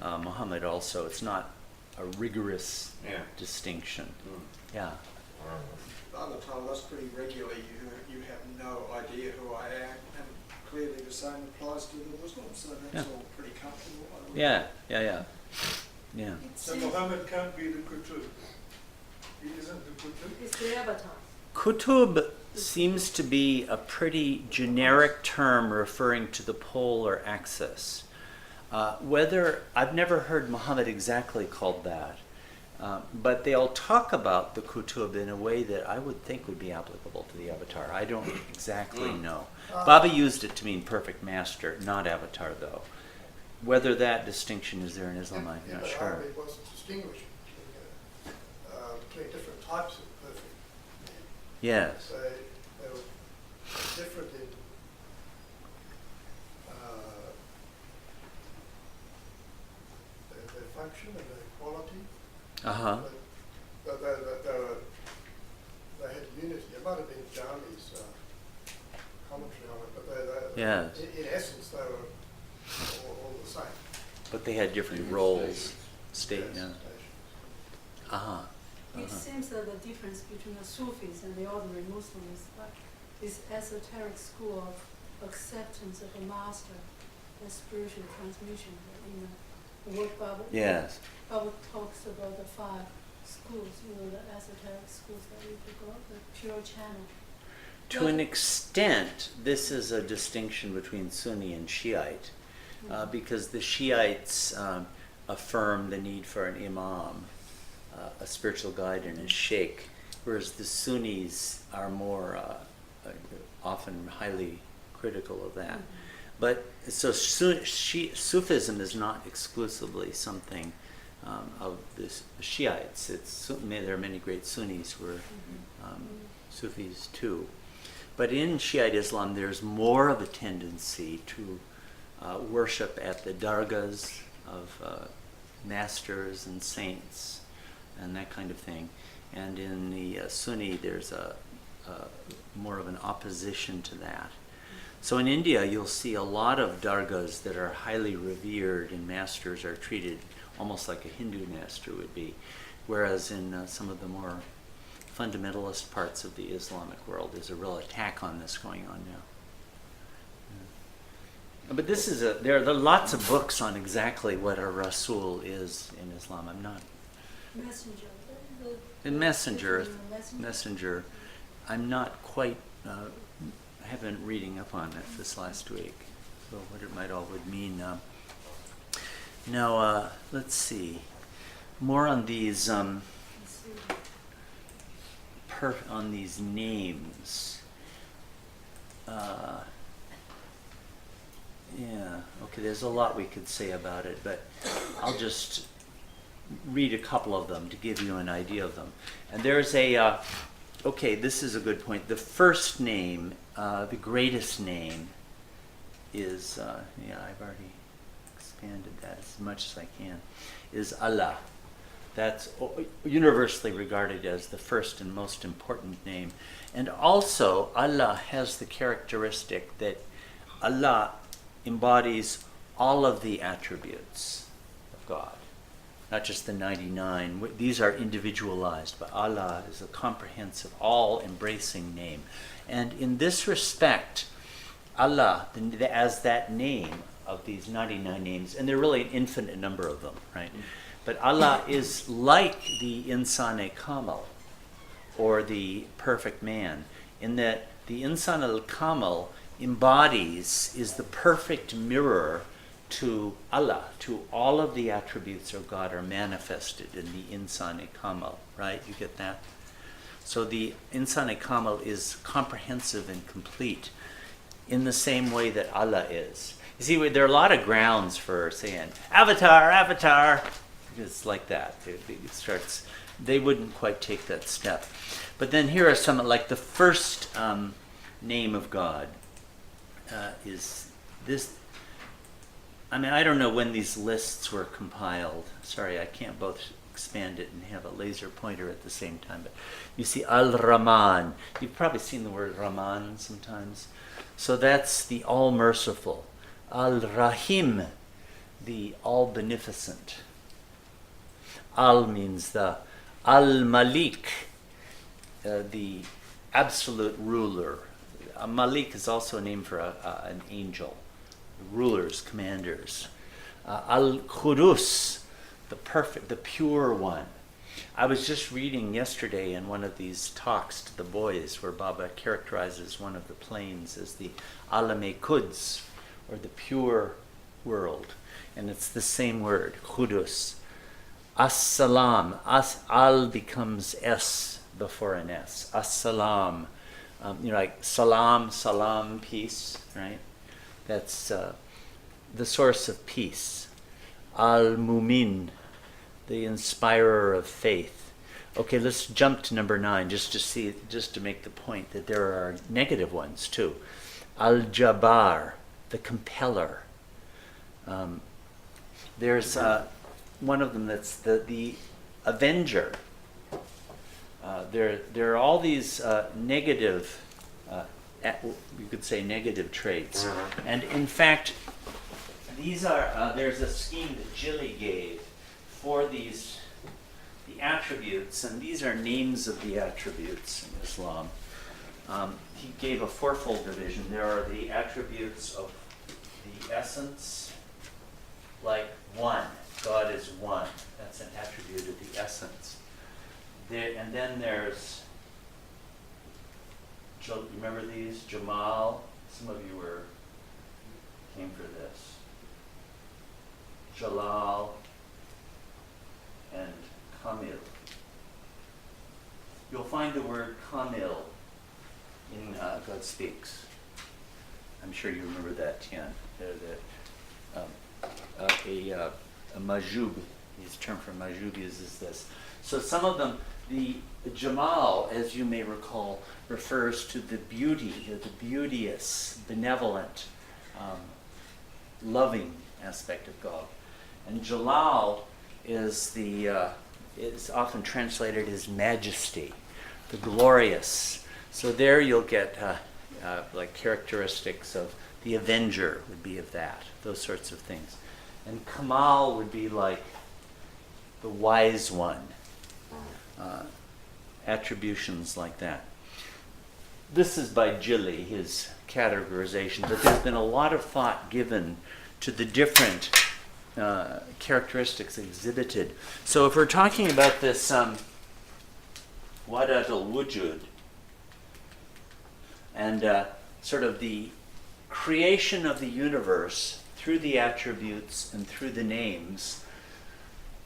Muhammad also. It's not a rigorous distinction. Yeah. Father told us pretty regularly, you have no idea who I am, and clearly the same applies to the Muslims, so that's all pretty comfortable. Yeah. So Muhammad can't be the Qutub. He isn't the Qutub. It's the avatar. Kutub seems to be a pretty generic term referring to the pole or axis. I've never heard Muhammad exactly called that, but they all talk about the Kutub in a way that I would think would be applicable to the avatar. I don't exactly know. Baba used it to mean perfect master, not avatar though. Whether that distinction is there in Islam, I'm not sure. Arabi was distinguished between different types of perfect men. Yes. They were different in their function and their quality. Uh-huh. But they had Yes. In essence, they were all the same. But they had different Different roles. stages. State, yeah. Uh-huh. It seems that the difference between the Sufis and the ordinary Muslims is like this esoteric school of acceptance of a master and spiritual transmission. In the word Bible, Yes. Bible talks about the 5 schools, the esoteric schools that we could go, the pure channel. To an extent, this is a distinction between Sunni and Shiite, because the Shiites affirm the need for an imam, a spiritual guide and a sheikh, whereas the Sunnis are more often highly critical of that. But so Sufism is not exclusively something of the Shiites. There are many great Sunnis who are Sufis too. But in Shiite Islam, there's more of a tendency to worship at the dargahs of masters and saints and that kind of thing. And in the Sunni, there's more of an opposition to that. So in India, you'll see a lot of dargahs that are highly revered, and masters are treated almost like a Hindu master would be, whereas in some of the more fundamentalist parts of the Islamic world, there's a real attack on this going on now. But this is there are lots of books on exactly what a Rasul is in Islam. I'm not Messenger. messenger. I'm not quite. I have been reading up on it this last week, so what it might all would mean. Now, let's see. More on these on these names. Yeah. Okay. There's a lot we could say about it, but I'll just read a couple of them to give you an idea of them. And there's a. Okay, this is a good point. The first name, the greatest name, is I've already expanded that as much as I can. Is Allah. That's universally regarded as the first and most important name. And also, Allah has the characteristic that Allah embodies all of the attributes of God, not just the 99. These are individualized, but Allah is a comprehensive, all-embracing name. And in this respect, Allah, as that name of these 99 names, and there are really an infinite number of them, right? But Allah is like the Insan al-Kamil, or the perfect man, in that the Insan al-Kamil is the perfect mirror to Allah, to all of the attributes of God are manifested in the Insan al-Kamil, right? You get that? So the Insan al-Kamil is comprehensive and complete in the same way that Allah is. You see, there are a lot of grounds for saying, Avatar. It's like that. They wouldn't quite take that step. But then here are some, like the first name of God is this. I mean, I don't know when these lists were compiled. Sorry, I can't both expand it and have a laser pointer at the same time. But you see Al-Rahman. You've probably seen the word Rahman sometimes. So that's the all-merciful. Al-Rahim, the all-beneficent. Al means the Al-Malik, the absolute ruler. Malik is also a name for an angel. Rulers, commanders. Al-Qudus, the perfect, the pure one. I was just reading yesterday in one of these talks to the boys where Baba characterizes one of the planes as the Alam-e-Quds, or the pure world. And it's the same word, Qudus. As-Salam, Al becomes S before an S. As-Salam, like salam, peace, right? That's the source of peace. Al-Mumin, the inspirer of faith. Okay, let's jump to number 9 just to make the point that there are negative ones too. Al-Jabbar, the compeller. There's one of them that's the avenger. There are all these negative you could say, negative traits. And in fact, these are, there's a scheme that Jilly gave for these, the attributes, and these are names of the attributes in Islam. He gave a fourfold division. There are the attributes of the essence, like one. God is one. That's an attribute of the essence. And then there's, remember these? Jamal. Some of you came for this. Jalal and Kamil. You'll find the word Kamil in God Speaks. I'm sure you remember that, Tian. A majub, his term for majub uses this. So some of them, the Jamal, as you may recall, refers to the beauty, the beauteous, benevolent, loving aspect of God. And Jalal is often translated as majesty, the glorious. So there you'll get like characteristics of the avenger would be of that, those sorts of things. And Kamal would be like the wise one, attributions like that. This is by Jilly, his categorization, but there's been a lot of thought given to the different characteristics exhibited. So if we're talking about this Wahdat al-Wujud, and sort of the creation of the universe through the attributes and through the names,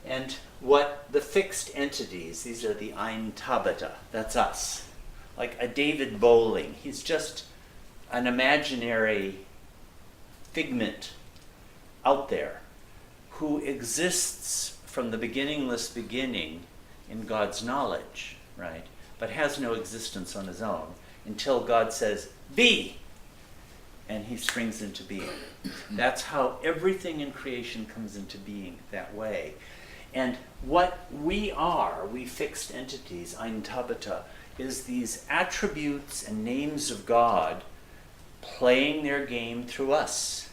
and what the fixed entities, these are the Ein Tabata, that's us. Like a David Bowling, he's just an imaginary figment out there who exists from the beginningless beginning in God's knowledge, right? But has no existence on his own until God says, be! And he springs into being. That's how everything in creation comes into being, that way. And what we are, we fixed entities, Ein Tabata, is these attributes and names of God playing their game through us.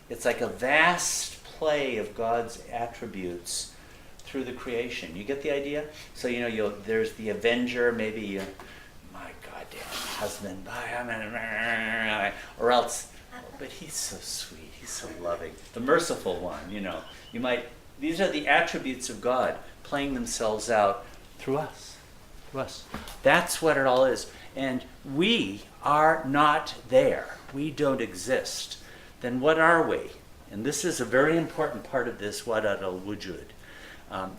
It's like a vast play of God's attributes through the creation. You get the idea? So, there's the avenger, maybe my goddamn husband, or else, but he's so sweet, he's so loving. The merciful one, these are the attributes of God playing themselves out through us. That's what it all is. And we are not there. We don't exist. Then what are we? And this is a very important part of this Wahdat al-Wujud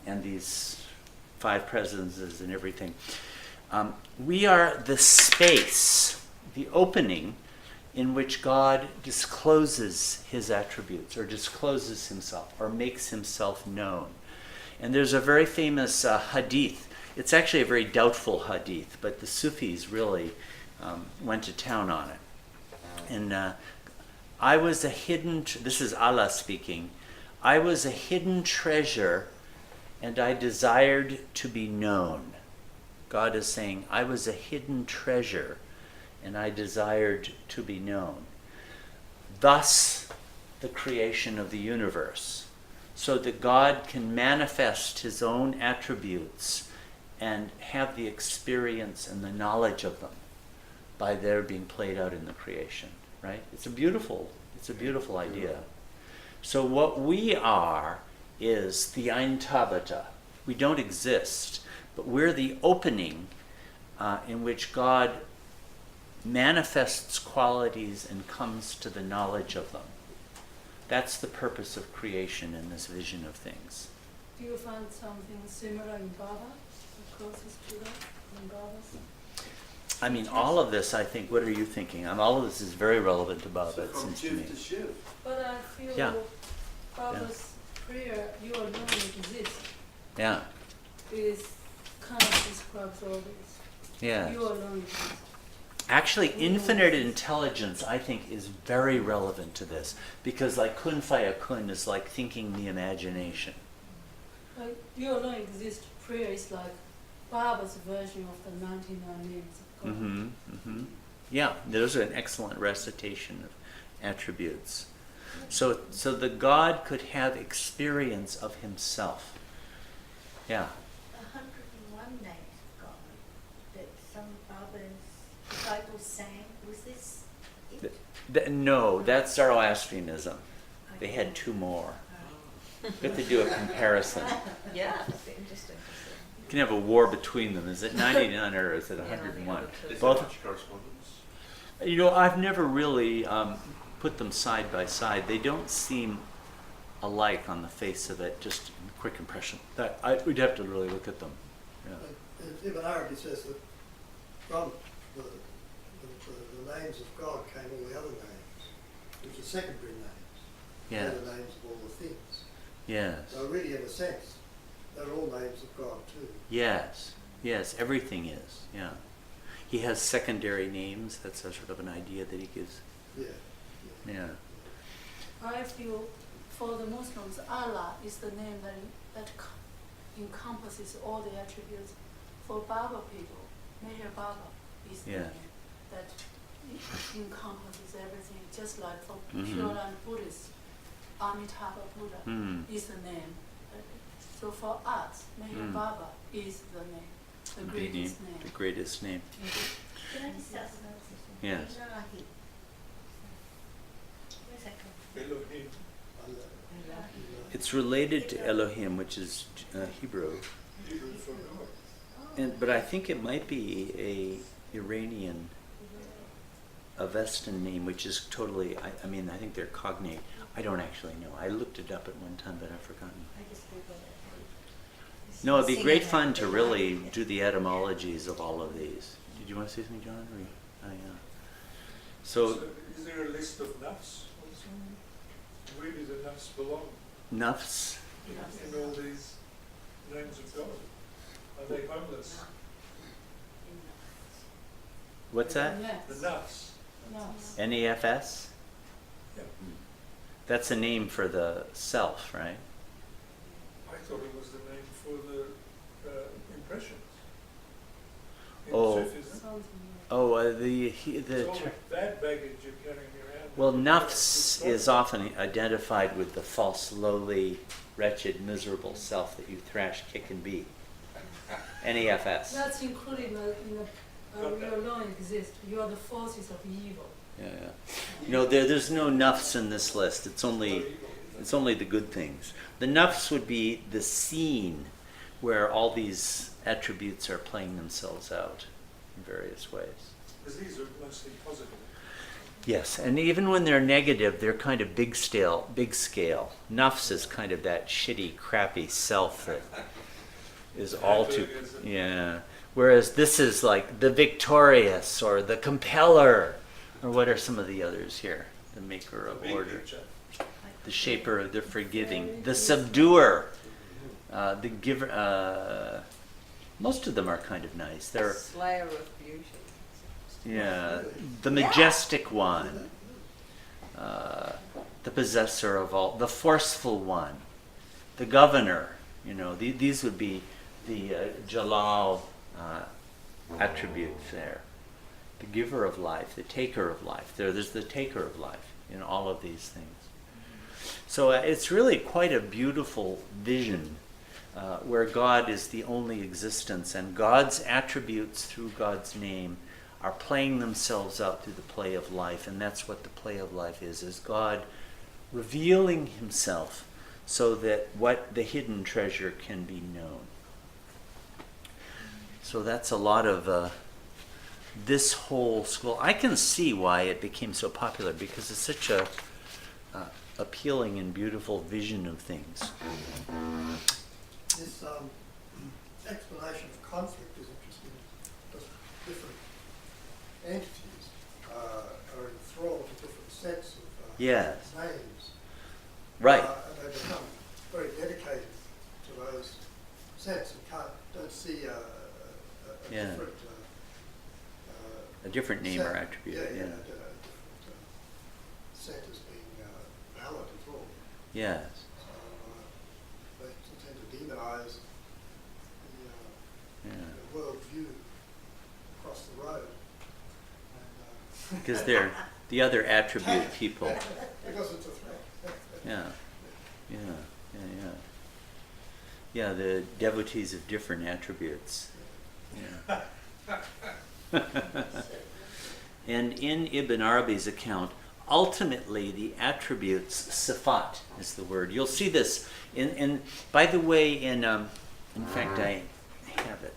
and these 5 presences and everything. We are the space, the opening in which God discloses his attributes or discloses himself or makes himself known. And there's a very famous hadith. It's actually a very doubtful hadith, but the Sufis really went to town on it. And I was a hidden, this is Allah speaking, I was a hidden treasure and I desired to be known. God is saying, I was a hidden treasure and I desired to be known. Thus, the creation of the universe, so that God can manifest his own attributes and have the experience and the knowledge of them by their being played out in the creation, right? It's a beautiful idea. So what we are is the Ein Tabata. We don't exist, but we're the opening in which God manifests qualities and comes to the knowledge of them. That's the purpose of creation in this vision of things. Do you find something similar in Baba, closest to that, in Baba's? I mean, all of this, I think, what are you thinking? All of this is very relevant to Baba, it seems to me. To shift. But I feel Baba's prayer, you alone exist. Yeah. Is kind of describes all this. Yeah. You alone exist. Actually, infinite intelligence, I think, is very relevant to this. Because like kun fayakun is like thinking the imagination. Like, you alone exist, prayer is like Baba's version of the 99 names of God. Yeah, those are an excellent recitation of attributes. So the God could have experience of himself. Yeah. 101 names of God that some Baba's disciples sang. Was this it? No, that's Zoroastrianism. They had two more. We have to do a comparison. Yeah, it'd be interesting to You can have a war between them. Is it 99 or is it 101? Is there Both. much correspondence? You know, I've never really put them side by side. They don't seem alike on the face of it. Just a quick impression. We'd have to really look at them. Yeah. Ibn Arabi says that from the names of God came all the other names, which are secondary names. Yeah. They're the names of all the things. Yes. So really, in a sense, they're all names of God too. Yes. Yes. Everything is. Yeah. He has secondary names. That's a sort of an idea that he gives. Yeah. Yeah. I feel for the Muslims, Allah is the name that encompasses all the attributes. For Baba people, Meher Baba is the Yeah. name that encompasses everything. Just like for Mhm. Pure Land Buddhists, Amitabha Buddha is the name. So for us, Meher Baba is the name, the greatest name. The greatest name. Can I just ask another question? Yes. Ilahi. Where's that come from? Elohim. It's related to Elohim, which is Hebrew. Hebrew for God. But I think it might be a Iranian, Avestan name, which is totally, I mean, I think they're cognate. I don't actually know. I looked it up at one time, but I've forgotten. I just Googled it. No, it'd be great fun to really do the etymologies of all of these. Did you want to say something, John? So, is there a list of nafs also? Where do the nafs belong nafs. in all these names of God? Are they homeless? What's that? The nafs. Yes. NEFS? Yeah. That's a name for the self, right? I thought it was the name for the impressions. In Oh. Sufism. Oh, It's all the bad baggage you're carrying around. well, nafs is often identified with the false, lowly, wretched, miserable self that you thrash, kick, and beat. NEFS. That's included you alone exist. You are the forces of evil. Yeah, yeah. No, there's no nafs in this list. It's only the good things. The nafs would be the scene where all these attributes are playing themselves out in various ways. Because these are mostly positive. Yes, and even when they're negative, they're kind of big scale. Nafs is kind of that shitty, crappy self that is all too, yeah. Whereas this is like the victorious or the compeller, or what are some of the others here? The maker of Big order, picture. the shaper of the forgiving, the subduer, the giver. Most of them are kind of nice. They're Slayer of beauty. yeah, the majestic one, the possessor of all, the forceful one, the governor. You know, these would be the Jalal attributes there. The giver of life, the taker of life. There's the taker of life in all of these things. So it's really quite a beautiful vision where God is the only existence, and God's attributes through God's name are playing themselves out through the play of life, and that's what the play of life is God revealing himself so that what the hidden treasure can be known. So that's a lot of this whole school. I can see why it became so popular, because it's such a appealing and beautiful vision of things. This explanation of conflict is interesting. Because different entities are enthralled to different sets of Yes. names. Right. And they become very dedicated to those sets and don't see a Yeah. different A different name or set. attribute. Yeah, Yeah. a different set as being valid at all. Yes. They tend to demonize Yeah. the world view across the road. And because they're the other attribute people. Because it's a threat. Yeah, yeah, yeah, yeah. Yeah, the devotees of different attributes. Yeah. And in Ibn Arabi's account, ultimately the attributes, sifat is the word. You'll see this in by the way, in fact I have it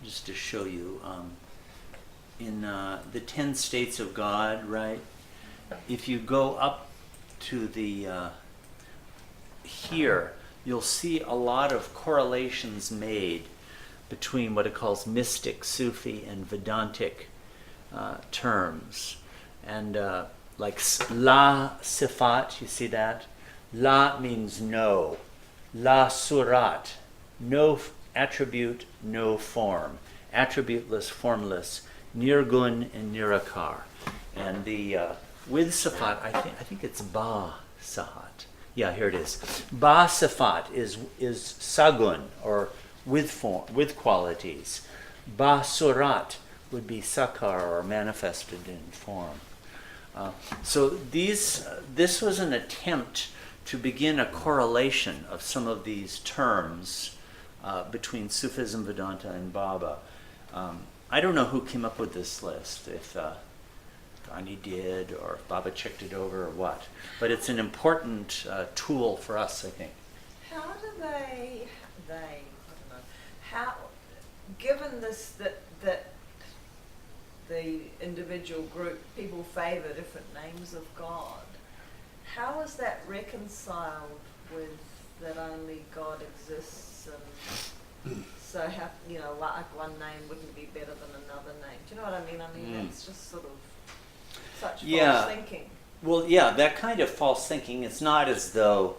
just to show you, in the 10 states of God, right? If you go up to the here, you'll see a lot of correlations made between what it calls mystic, Sufi, and Vedantic terms. And like la sifat, you see that? La means no. La surat, no attribute, no form. Attributeless, formless. Nirgun and nirakar. And the with sifat, I think it's ba sahat. Yeah, here it is. Ba sifat is sagun, or with form, with qualities. Ba surat would be sakar, or manifested in form. So this was an attempt to begin a correlation of some of these terms between Sufism, Vedanta, and Baba. I don't know who came up with this list, if Gandhi did, or if Baba checked it over, or what. But it's an important tool for us, I think. How do they, I don't know, how, given this, that the individual group, people favour different names of God, how is that reconciled with that only God exists, and so how, like one name wouldn't be better than another name? Do you know what I mean? I mean, that's just sort of such false thinking. Well, yeah, that kind of false thinking, it's not as though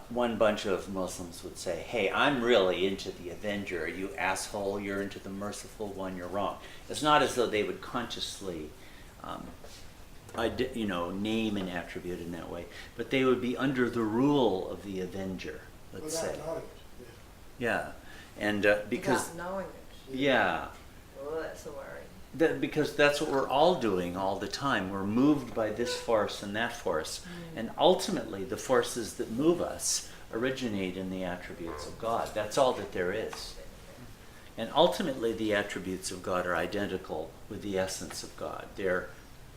one bunch of Muslims would say, hey, I'm really into the Avenger, you asshole, you're into the Merciful One, you're wrong. It's not as though they would consciously name an attribute in that way, but they would be under the rule of the Avenger, let's say. Without knowing it. Yeah, and because... Without knowing it. Yeah. Well, that's a worry. Because that's what we're all doing all the time. We're moved by this force and that force. And ultimately, the forces that move us originate in the attributes of God. That's all that there is. And ultimately, the attributes of God are identical with the essence of God. They're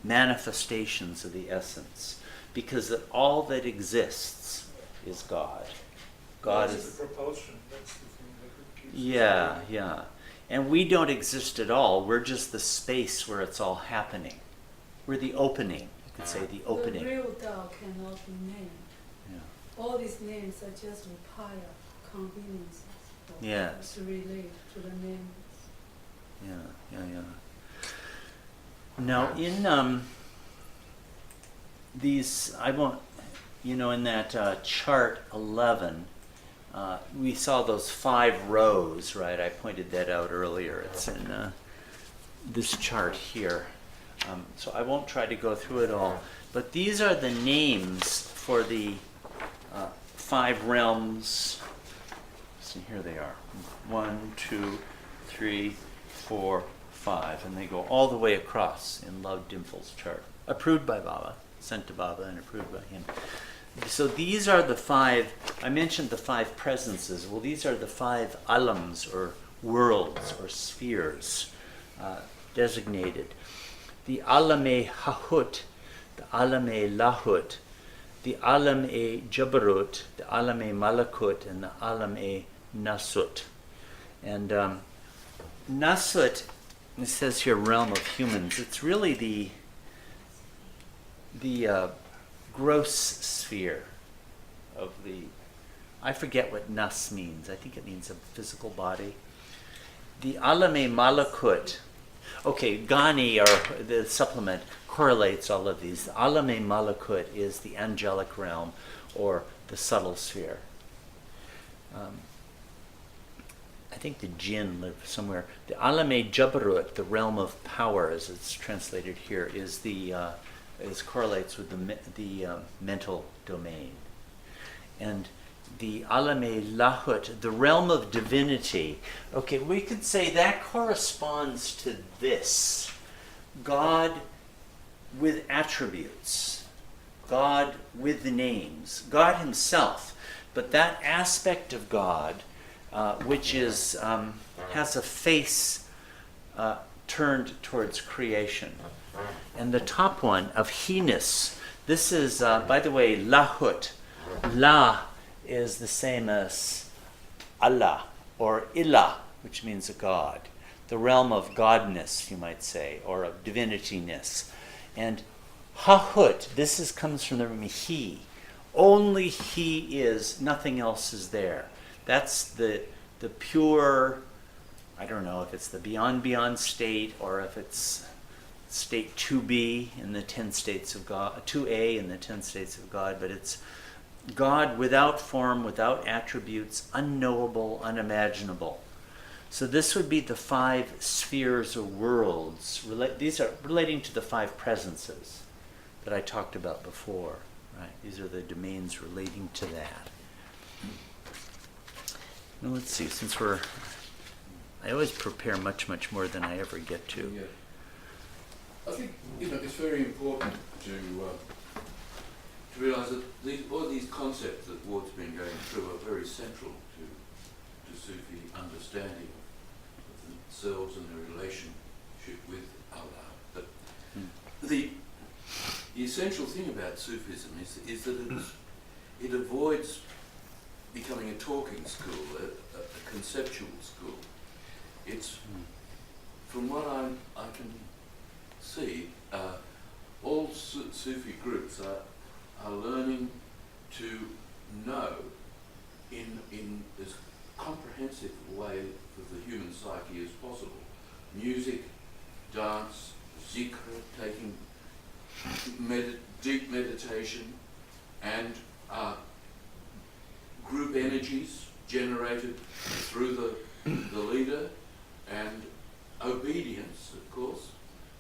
manifestations of the essence. Because all that exists is God. God is the propulsion. That's the thing that keeps Yeah, yeah. And we don't exist at all. We're just the space where it's all happening. We're the opening. You could say the opening. The real Tao cannot be named. Yeah. All these names are just require conveniences for Yes. to relate to the names. Yeah, yeah, yeah. Now, in these, I won't, in that chart 11, we saw those 5 rows, right? I pointed that out earlier. It's in this chart here. So I won't try to go through it all. But these are the names for the 5 realms. See, here they are. 1, 2, 3, 4, 5. And they go all the way across in Love Dimple's chart. Approved by Baba, sent to Baba and approved by him. So these are the 5, I mentioned the 5 presences. Well, these are the 5 alams, or worlds, or spheres, designated. The alam-e-hahut, the alam-e-lahut, the alam-e-jabarut, the alam-e-malakut, and the alam-e-nasut. And nasut, it says here realm of humans. It's really the gross sphere of the, I forget what nas means. I think it means a physical body. The alam-e-malakut, okay, Ghani, or the supplement, correlates all of these. The alam-e-malakut is the angelic realm, or the subtle sphere. I think the jinn live somewhere. The alam-e-jabarut, the realm of power, as it's translated here, is correlates with the mental domain. And the alam-e-lahut, the realm of divinity, okay, we could say that corresponds to this, God with attributes, God with the names, God himself. But that aspect of God, which is has a face turned towards creation. And the top one of he-ness, this is, by the way, lahut. La is the same as Allah or ilah, which means a God. The realm of godness, you might say, or of divinityness. And hahut, comes from the root he. Only he is, nothing else is there. That's the pure, I don't know if it's the beyond state or if it's state 2b in the 10 states of God, 2a in the 10 states of God, but it's God without form, without attributes, unknowable, unimaginable. So this would be the 5 spheres or worlds. These are relating to the 5 presences that I talked about before. Right? These are the domains relating to that. Now let's see, I always prepare much more than I ever get to. Yeah. I think it's very important to realise that all these concepts that Ward's been going through are very central to Sufi understanding of themselves and their relationship with Allah. But the essential thing about Sufism is that it avoids becoming a talking school, a conceptual school. It's, from what I can see, all Sufi groups are learning to know in as comprehensive a way of the human psyche as possible. Music, dance, zikr, taking deep meditation, and group energies generated through the leader, and obedience, of course,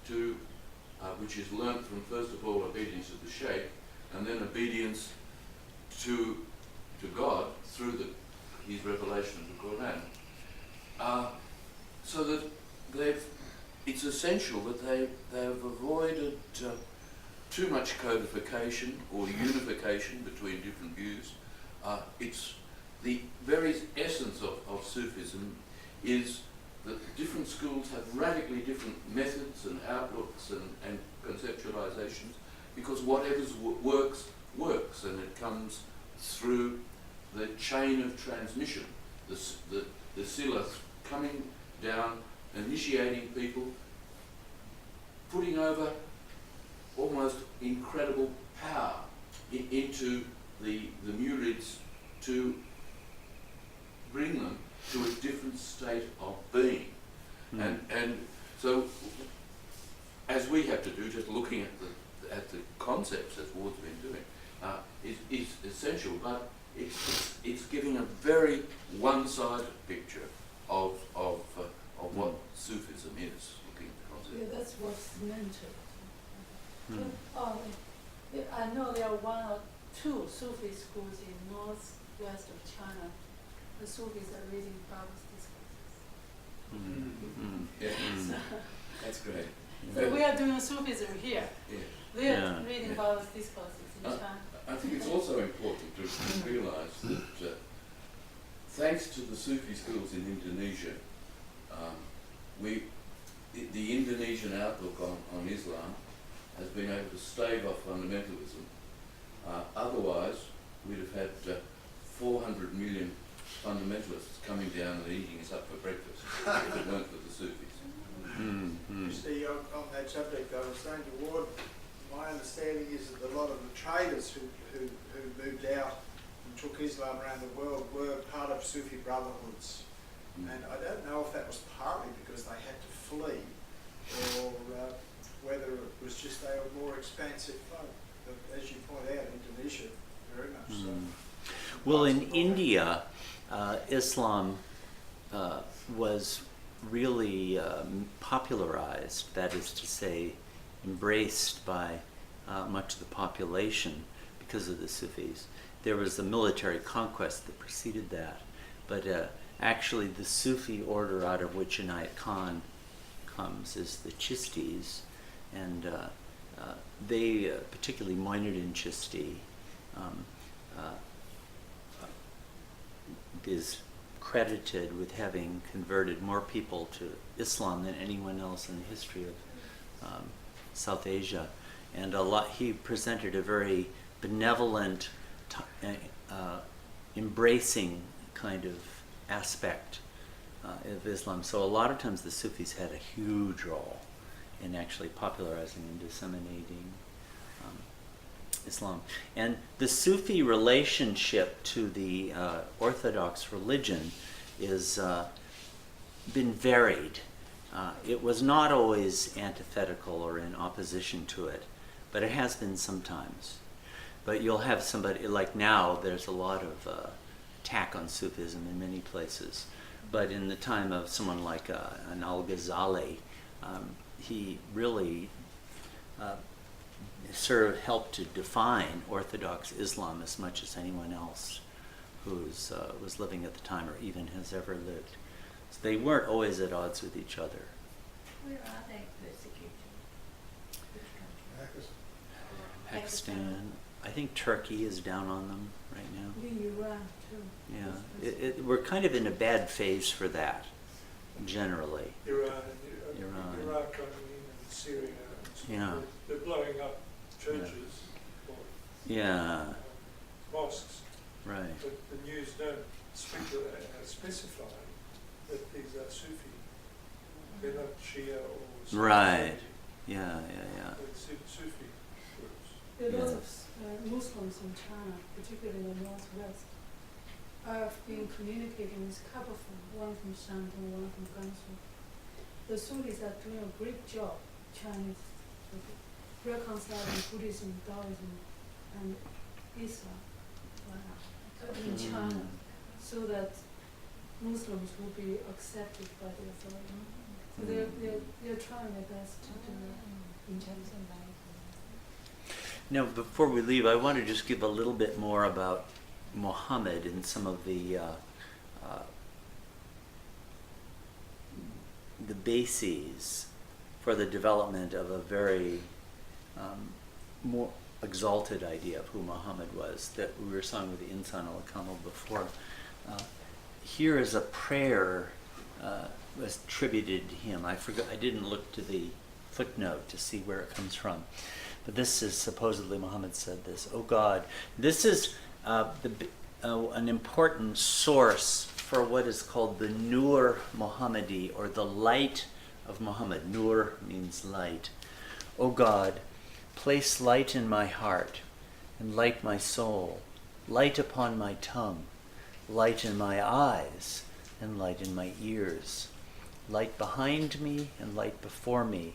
to which is learnt from, first of all, obedience to the Shaykh, and then obedience to God through his revelation of the Quran. So that it's essential that they have avoided too much codification or unification between different views. It's the very essence of Sufism is that different schools have radically different methods and outlooks and conceptualizations, because whatever works, and it comes through the chain of transmission, the sila coming down, initiating people, putting over almost incredible power into the murids to bring them to a different state of being. And so, as we have to do, just looking at the concepts that Ward's been doing, is essential, but it's giving a very one-sided picture of what Sufism is, looking at the concept. Yeah, that's what's meant to. I know there are 1 or 2 Sufi schools in northwest of China. The Sufis are reading Bible's discourses. Yeah. That's great. So we are doing Sufism here. Yeah. They are reading Bible's discourses in China. I think it's also important to realise that thanks to the Sufi schools in Indonesia, the Indonesian outlook on Islam has been able to stave off fundamentalism. Otherwise, we'd have had 400 million fundamentalists coming down and eating us up for breakfast if it weren't for the Sufis. You see, on that subject, I was saying to Ward, my understanding is that a lot of the traders who moved out and took Islam around the world were part of Sufi brotherhoods. And I don't know if that was partly because they had to flee, or whether it was just they were more expansive folk. But as you point out, Indonesia, very much so. Well, in India, Islam was really popularized, that is to say, embraced by much of the population because of the Sufis. There was a military conquest that preceded that, but actually the Sufi order out of which Inayat Khan comes is the Chistis, and they, particularly Moinuddin Chisti, is credited with having converted more people to Islam than anyone else in the history of South Asia. And he presented a very benevolent, embracing kind of aspect of Islam. So a lot of times the Sufis had a huge role in actually popularizing and disseminating Islam. And the Sufi relationship to the Orthodox religion is been varied. It was not always antithetical or in opposition to it, but it has been sometimes. But you'll have somebody, like now, there's a lot of attack on Sufism in many places. But in the time of someone like an al-Ghazali, he really sort of helped to define Orthodox Islam as much as anyone else who was living at the time or even has ever lived. So they weren't always at odds with each other. Where are they persecuted? Which country? Pakistan, I think Turkey is down on them right now. In Iran too. Yeah, we're kind of in a bad phase for that, generally. Iran, Iran. Iraq, I mean, and Syria. And so Yeah. They're blowing up churches or Yeah, mosques, right. but the news don't specify that these are Sufi. They're not Shia or Sunni. Right. Yeah. They're Sufi groups. There are Yeah. lots of Muslims in China, particularly in the northwest. I've been communicating with a couple of them, one from Shandong, one from Gansu. The Sufis are doing a great job, Chinese, reconciling Buddhism, Taoism, and Islam in China, so that Muslims will be accepted by the authority. So they're trying their best to do that in China. Now, before we leave, I want to just give a little bit more about Muhammad and some of the bases for the development of a very more exalted idea of who Muhammad was that we were saying with the Insan al-Kamil before. Here is a prayer was attributed to him. I didn't look to the footnote to see where it comes from. But this is supposedly Muhammad said this. Oh God, this is an important source for what is called the Nur Muhammadi, or the light of Muhammad. Nur means light. Oh God, place light in my heart and light my soul, light upon my tongue, light in my eyes and light in my ears, light behind me and light before me,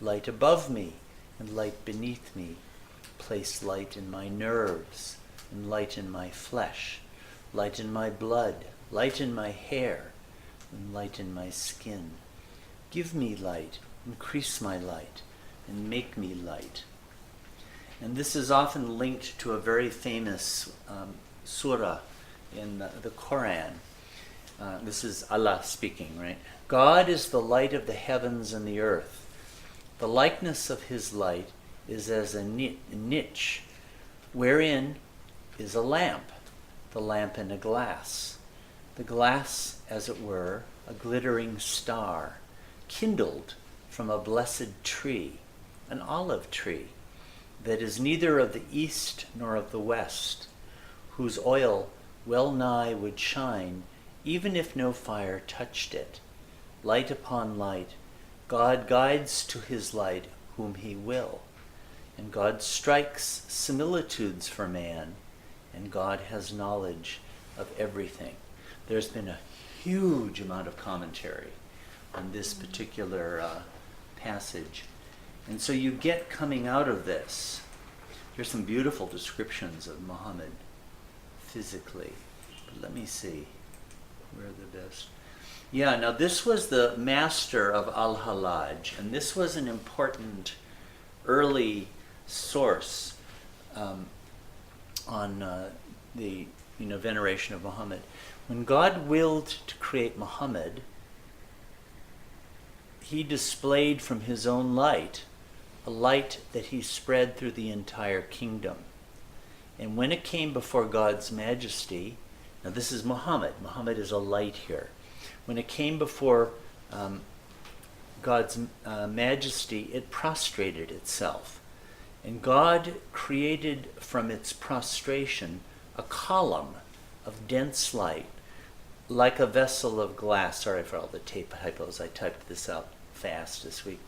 light above me and light beneath me. Place light in my nerves and light in my flesh, light in my blood, light in my hair, and light in my skin. Give me light, increase my light, and make me light. And this is often linked to a very famous surah in the Quran. This is Allah speaking, right? God is the light of the heavens and the earth. The likeness of his light is as a niche, wherein is a lamp, the lamp in a glass. The glass, as it were, a glittering star, kindled from a blessed tree, an olive tree, that is neither of the east nor of the west, whose oil well nigh would shine, even if no fire touched it. Light upon light, God guides to his light whom he will, and God strikes similitudes for man, and God has knowledge of everything. There's been a huge amount of commentary on this particular passage. And so you get coming out of this, there's some beautiful descriptions of Muhammad physically. But let me see where the best. Yeah, now this was the master of al-Hallaj, and this was an important early source on the veneration of Muhammad. When God willed to create Muhammad, he displayed from his own light a light that he spread through the entire kingdom. And when it came before God's majesty, now this is Muhammad. Muhammad is a light here. When it came before God's majesty, it prostrated itself. And God created from its prostration a column of dense light, like a vessel of glass. Sorry for all the typos. I typed this out fast this week.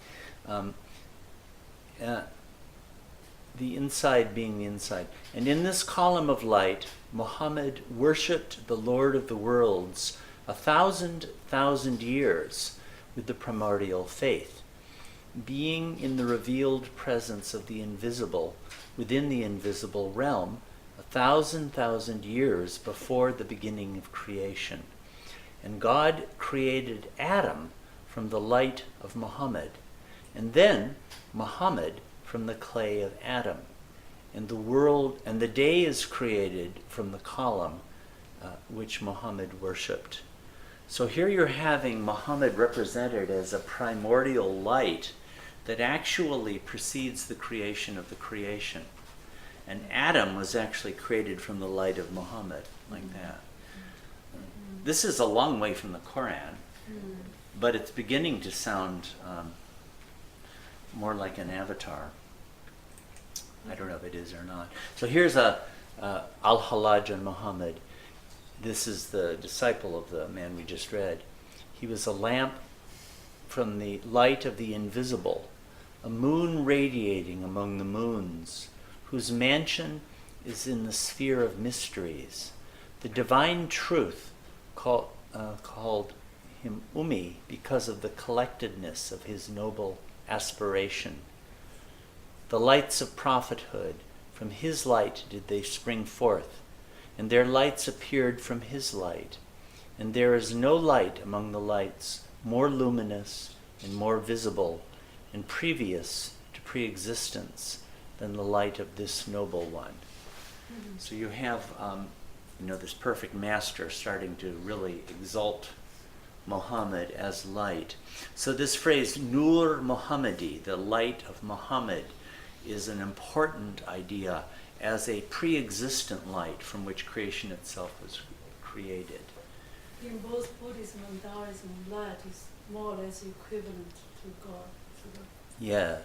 The inside being the inside. And in this column of light, Muhammad worshipped the Lord of the worlds 1,000 years with the primordial faith, being in the revealed presence of the invisible within the invisible realm 1,000 years before the beginning of creation. And God created Adam from the light of Muhammad, and then Muhammad from the clay of Adam. And the world and the day is created from the column which Muhammad worshipped. So here you're having Muhammad represented as a primordial light that actually precedes the creation of the creation. And Adam was actually created from the light of Muhammad, like that. This is a long way from the Quran, but it's beginning to sound more like an avatar. I don't know if it is or not. So here's Al-Hallaj and Muhammad. This is the disciple of the man we just read. He was a lamp from the light of the invisible, a moon radiating among the moons, whose mansion is in the sphere of mysteries. The divine truth called him Umi because of the collectedness of his noble aspiration. The lights of prophethood, from his light did they spring forth, and their lights appeared from his light. And there is no light among the lights more luminous and more visible and previous to pre-existence than the light of this noble one. Mm-hmm. So you have this perfect master starting to really exalt Muhammad as light. So this phrase, Nur Muhammadi, the light of Muhammad, is an important idea as a pre-existent light from which creation itself was created. In both Buddhism and Taoism, light is more or less equivalent to God, to Yes.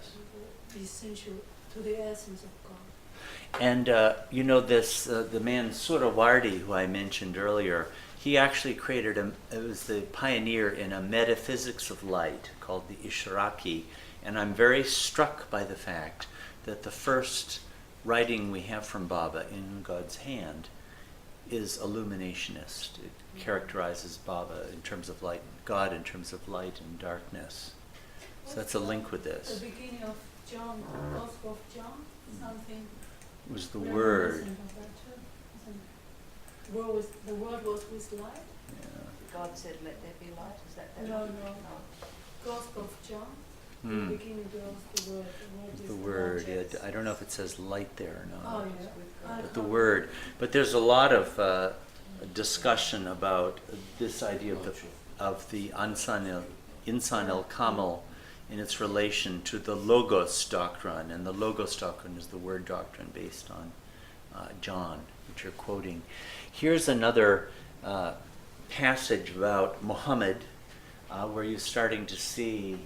the essential, to the essence of God. And the man Surawardi, who I mentioned earlier, he actually created it was the pioneer in a metaphysics of light called the Ishraqi. And I'm very struck by the fact that the first writing we have from Baba, In God's Hand, is illuminationist. It characterizes Baba in terms of light, God in terms of light and darkness. So that's a link with this. The beginning of John, Gospel of John, something. It was the Word. The Word was with light? Yeah. God said, "Let there be light." Is that No. Gospel of John. The beginning was the Word. The Word. Yeah, I don't know if it says light there or not. Oh, yeah. But the Word. But there's a lot of discussion about this idea of the Insan al-Kamil in its relation to the Logos doctrine. And the Logos doctrine is the Word doctrine based on John, which you're quoting. Here's another passage about Muhammad, where you're starting to see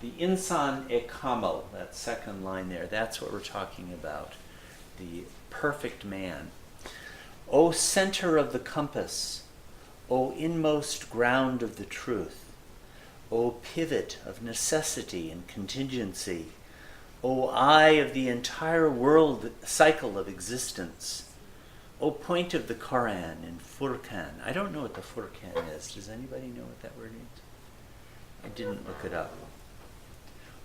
the Insan al-Kamil, that second line there, that's what we're talking about, the perfect man. O center of the compass, O inmost ground of the truth, O pivot of necessity and contingency, O eye of the entire world cycle of existence, O point of the Quran and Furqan. I don't know what the Furqan is. Does anybody know what that word is? I didn't look it up.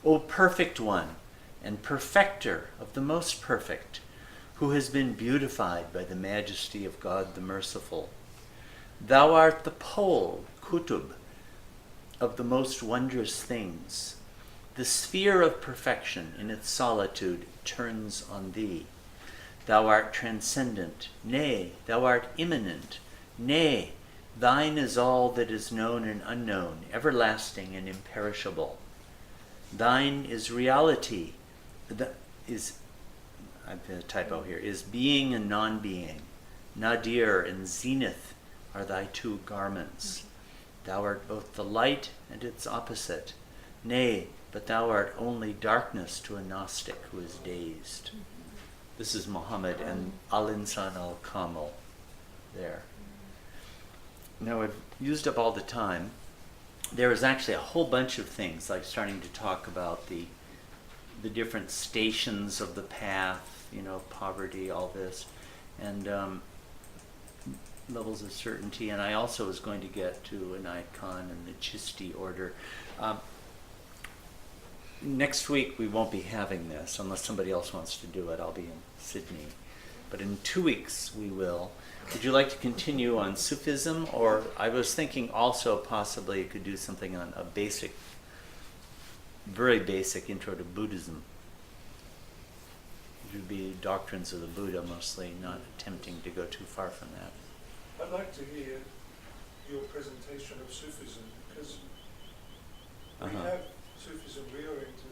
O perfect one and perfecter of the most perfect, who has been beautified by the majesty of God the Merciful. Thou art the pole, kutub, of the most wondrous things. The sphere of perfection in its solitude turns on thee. Thou art transcendent, nay, thou art immanent, nay, thine is all that is known and unknown, everlasting and imperishable. Thine is reality. I've a typo here, is being and non-being. Nadir and zenith are thy two garments. Thou art both the light and its opposite. Nay, but thou art only darkness to a Gnostic who is dazed. This is Muhammad and al-Insan, al-Kamil there. Now, I've used up all the time. There is actually a whole bunch of things, like starting to talk about the different stations of the path, poverty, all this, and levels of certainty. And I also was going to get to Inayat Khan and the Chisti order. Next week we won't be having this, unless somebody else wants to do it. I'll be in Sydney. But in 2 weeks we will. Would you like to continue on Sufism? Or I was thinking also possibly you could do something on a basic, very basic intro to Buddhism. It would be doctrines of the Buddha mostly, not attempting to go too far from that. I'd like to hear your presentation of Sufism, because we have Sufism we are into.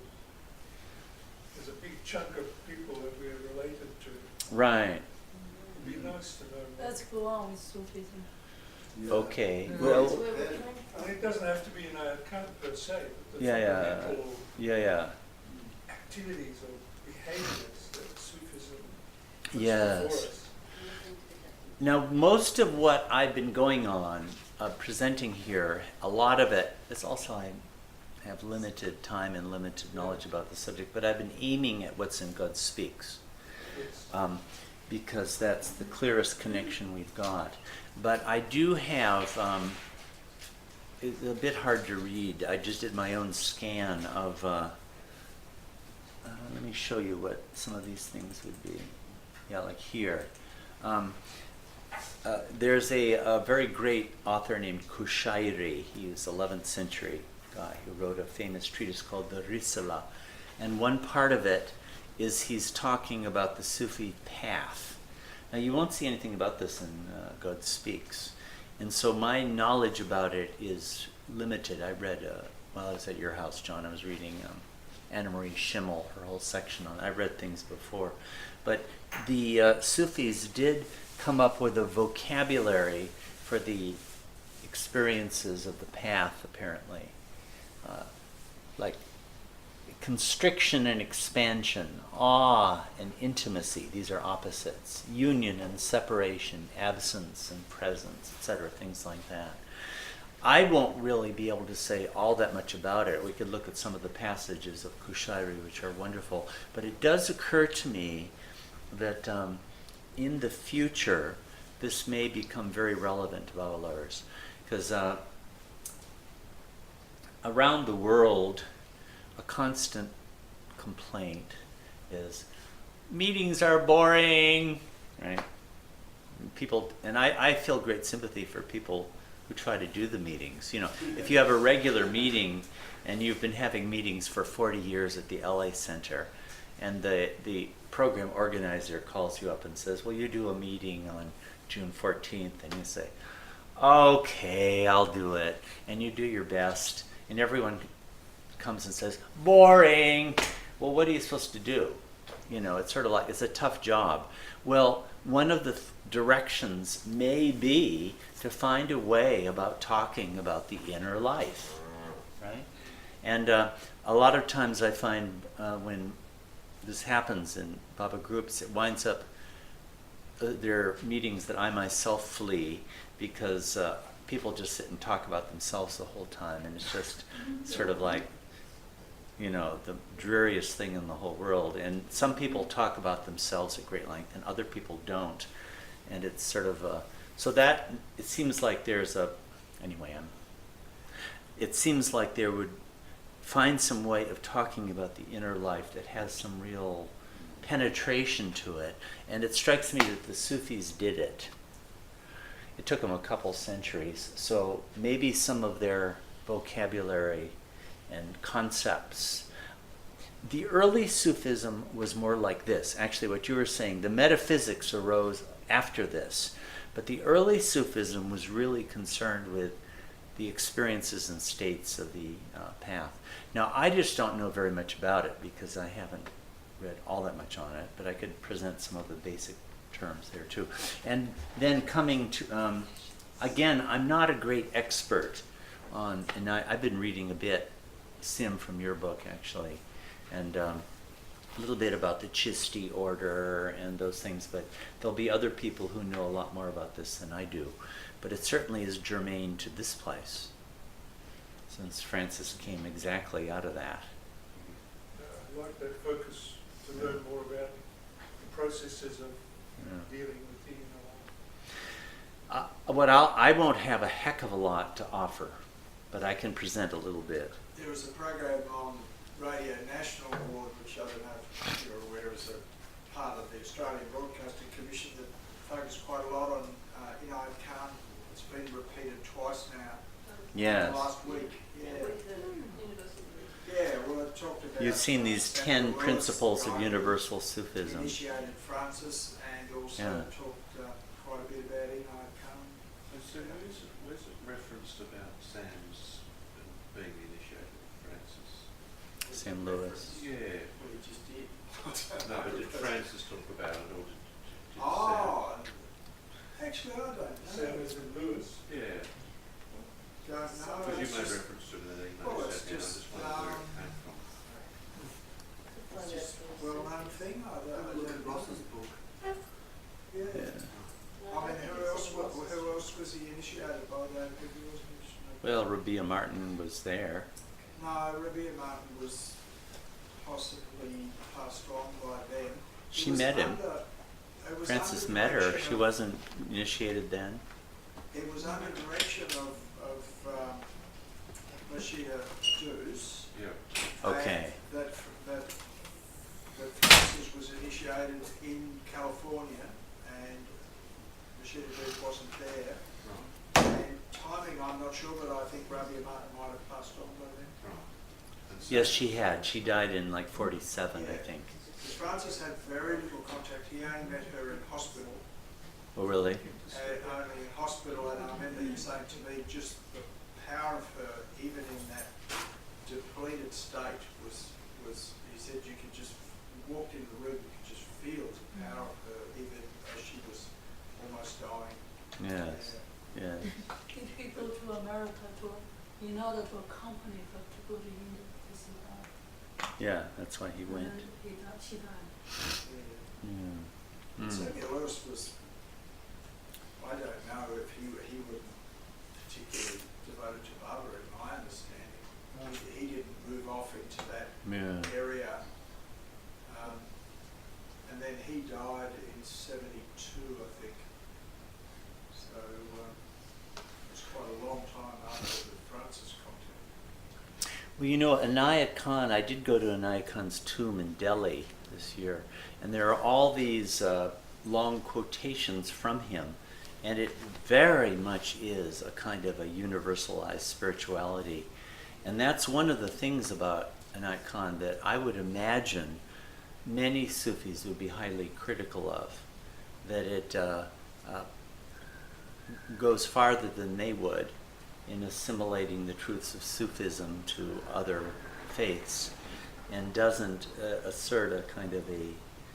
There's a big chunk of people that we're related to. Right. It'd be nice to know more. Let's go on with Sufism. Yeah. Okay. That's Well, where we're coming And from. it doesn't have to be Inayat Khan per se, but the Yeah. fundamental yeah. activities or behaviors that Sufism puts Yes. before us. Now, most of what I've been going on, presenting here, a lot of it is also, I have limited time and limited knowledge about the subject, but I've been aiming at what's in God Speaks, It's because that's the clearest connection we've got. But I do have, it's a bit hard to read. I just did my own scan of, let me show you what some of these things would be. Yeah, like here. There's a very great author named Kushairi. He was 11th century guy who wrote a famous treatise called the Risala. And one part of it is he's talking about the Sufi path. Now, you won't see anything about this in God Speaks. And so my knowledge about it is limited. I read, while I was at your house, John, I was reading Anna Marie Schimmel, her whole section on it. I read things before. But the Sufis did come up with a vocabulary for the experiences of the path, apparently. Like constriction and expansion, awe and intimacy, these are opposites. Union and separation, absence and presence, etc., things like that. I won't really be able to say all that much about it. We could look at some of the passages of Kushairi, which are wonderful. But it does occur to me that in the future, this may become very relevant to Babalars. Because around the world, a constant complaint is, meetings are boring, right? People, and I feel great sympathy for people who try to do the meetings. If you have a regular meeting, and you've been having meetings for 40 years at the LA Center, and the program organizer calls you up and says, well, you do a meeting on June 14th, and you say, okay, I'll do it. And you do your best, and everyone comes and says, boring. Well, what are you supposed to do? It's sort of like, it's a tough job. Well, one of the directions may be to find a way about talking about the inner life, right? And a lot of times I find when this happens in Baba groups, it winds up, there are meetings that I myself flee because people just sit and talk about themselves the whole time, and it's just sort of like, the dreariest thing in the whole world. And some people talk about themselves at great length, and other people don't. And it's sort of so that it seems like there's it seems like there would find some way of talking about the inner life that has some real penetration to it. And it strikes me that the Sufis did it. It took them a couple centuries, so maybe some of their vocabulary and concepts. The early Sufism was more like this. Actually, what you were saying, the metaphysics arose after this. But the early Sufism was really concerned with the experiences and states of the path. Now, I just don't know very much about it because I haven't read all that much on it, but I could present some of the basic terms there too. And then coming to, again, I'm not a great expert on, and I've been reading a bit, Sim, from your book actually, and a little bit about the Chisti order and those things, but there'll be other people who know a lot more about this than I do. But it certainly is germane to this place, since Francis came exactly out of that. I like that focus to learn more about the processes of dealing with the inner life. I won't have a heck of a lot to offer, but I can present a little bit. There was a program on Radio National Board, which I don't know if you're aware is a part of the Australian Broadcasting Commission that focused quite a lot on Inayat. It's been repeated twice now. Yes. Last week. Yeah. Yeah, well, it talked about... You've seen these 10 principles of universal Sufism. Initiated Francis and also talked quite a bit about Inayat. So where's it referenced about Sam's being initiated, Francis? Sam Lewis. Yeah. Well, he just did. No, but did Francis talk about it, or did Oh, actually, I don't know. Sam is in Lewis. Sam? Yeah. Don't know. Because you It's made just- reference to it in an email. Well, you it's sent me, I just, just wondered where it came from. It's just a well-known thing. I don't Look know. at Ross's book. Yeah. Yeah. I mean, who else was he initiated by that? If he wasn't initiated? Well, Rabia Martin was there. No, Rabia Martin was possibly passed on by them. She met him. It was Francis under met her. direction She of- wasn't initiated then. It was under direction of Mashida Duz. Yeah. Okay. That Francis was initiated in California and Mashida Duz wasn't there. Right. And timing, I'm not sure, but I think Rabia Martin might have passed on by then. Right. And so- Yes, she had. She died in like 47, I Yeah. think. Because Francis had very little contact. He only met her in hospital. Oh, really? Only in hospital, and I remember him saying to me just the power of her, even in that depleted state, was he said you could just walk in the room, you could just feel the power of her, even as she was almost dying. Yes. Yes. Did he go to America in order to accompany her to go to India? Yeah, that's why he went. And then she died. Yeah. Yeah. Mm. Certainly Lewis was, I don't know if he was particularly devoted to Barbara, in my understanding. He didn't move off into that Yeah. area. And then he died in 72, I think. So it was quite a long time after the Francis contact. Well, you know, Inayat Khan, I did go to Inayat Khan's tomb in Delhi this year, and there are all these long quotations from him, and it very much is a kind of a universalized spirituality. And that's one of the things about Inayat Khan that I would imagine many Sufis would be highly critical of, that it goes farther than they would in assimilating the truths of Sufism to other faiths, and doesn't assert a kind of a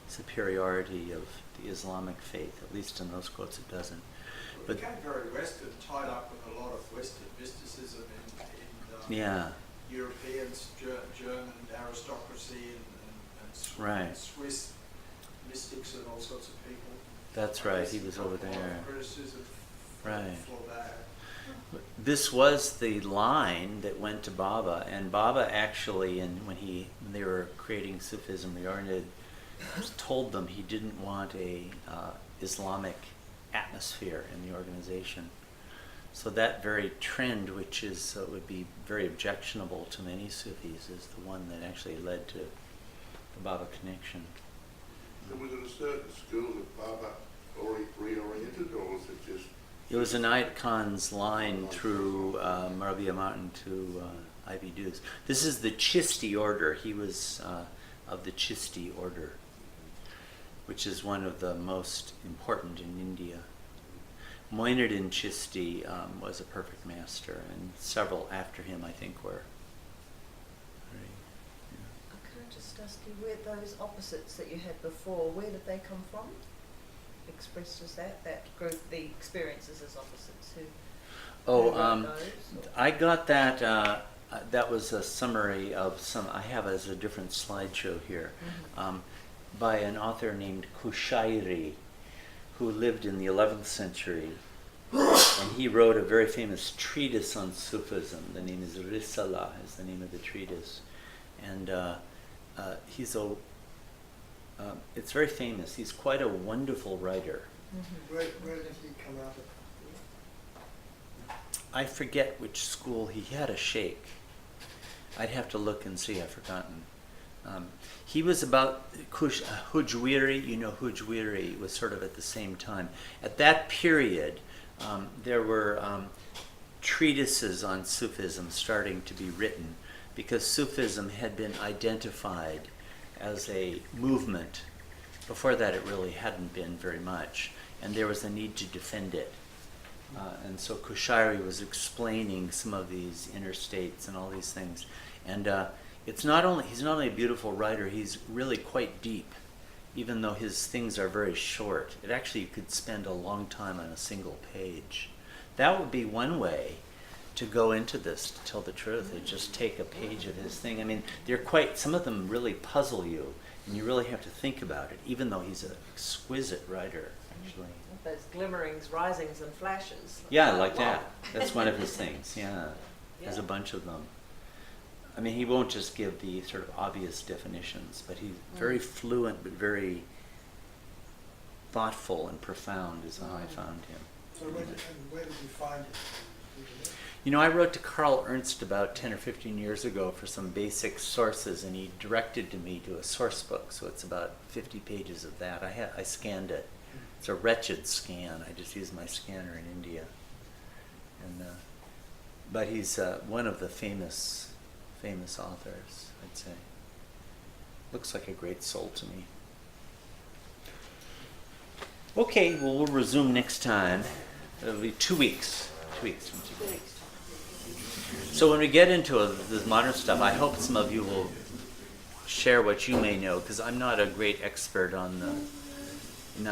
superiority of the Islamic faith. At least in those quotes it doesn't. It But became very Western, tied up with a lot of Western mysticism in yeah, Europeans, German aristocracy and Right. Swiss mystics and all sorts of people. that's right, he was over A lot of there. criticism for Right. that. This was the line that went to Baba, and Baba actually, when they were creating Sufism Reoriented, told them he didn't want a Islamic atmosphere in the organization. So that very trend, which is would be very objectionable to many Sufis, is the one that actually led to the Baba connection. And was it a certain school that Baba reoriented, or was it just... It was Inayat Khan's line through Rabia Martin to Ivy Duz. This is the Chisti order. He was of the Chisti order, which is one of the most important in India. Moinuddin Chishti was a perfect master, and several after him, I think, were. Can I just ask you, where those opposites that you had before, where did they come from? Expressed as that group, the experiences as opposites, who wrote those, or? I got that, that was a summary of some, I have as a different slideshow here, by an author named Kushairi, who lived in the 11th century, and he wrote a very famous treatise on Sufism. The name is Risala, is the name of the treatise. And it's very famous. He's quite a wonderful writer. Where did he come out of? I forget which school. He had a sheikh. I'd have to look and see. I've forgotten. He was about Hujwiri. You know, Hujwiri was sort of at the same time. At that period, there were treatises on Sufism starting to be written, because Sufism had been identified as a movement. Before that, it really hadn't been very much, and there was a need to defend it. And so Kushairi was explaining some of these inner states and all these things. And he's not only a beautiful writer, he's really quite deep, even though his things are very short. It actually, you could spend a long time on a single page. That would be one way to go into this, to tell the truth, is just take a page of his thing. I mean, some of them really puzzle you, and you really have to think about it, even though he's an exquisite writer, actually. Those glimmerings, risings, and flashes. Yeah, like that. That's one of his things, yeah. There's a bunch of them. I mean, he won't just give the sort of obvious definitions, but he's very fluent, but very thoughtful and profound is how I found him. So where did you find it? You know, I wrote to Carl Ernst about 10 or 15 years ago for some basic sources, and he directed me to a source book, so it's about 50 pages of that. I scanned it. It's a wretched scan. I just used my scanner in India. And but he's one of the famous authors, I'd say. Looks like a great soul to me. Okay, well, we'll resume next time. It'll be 2 weeks. 2 weeks from today. So when we get into this modern stuff, I hope some of you will share what you may know, because I'm not a great expert on the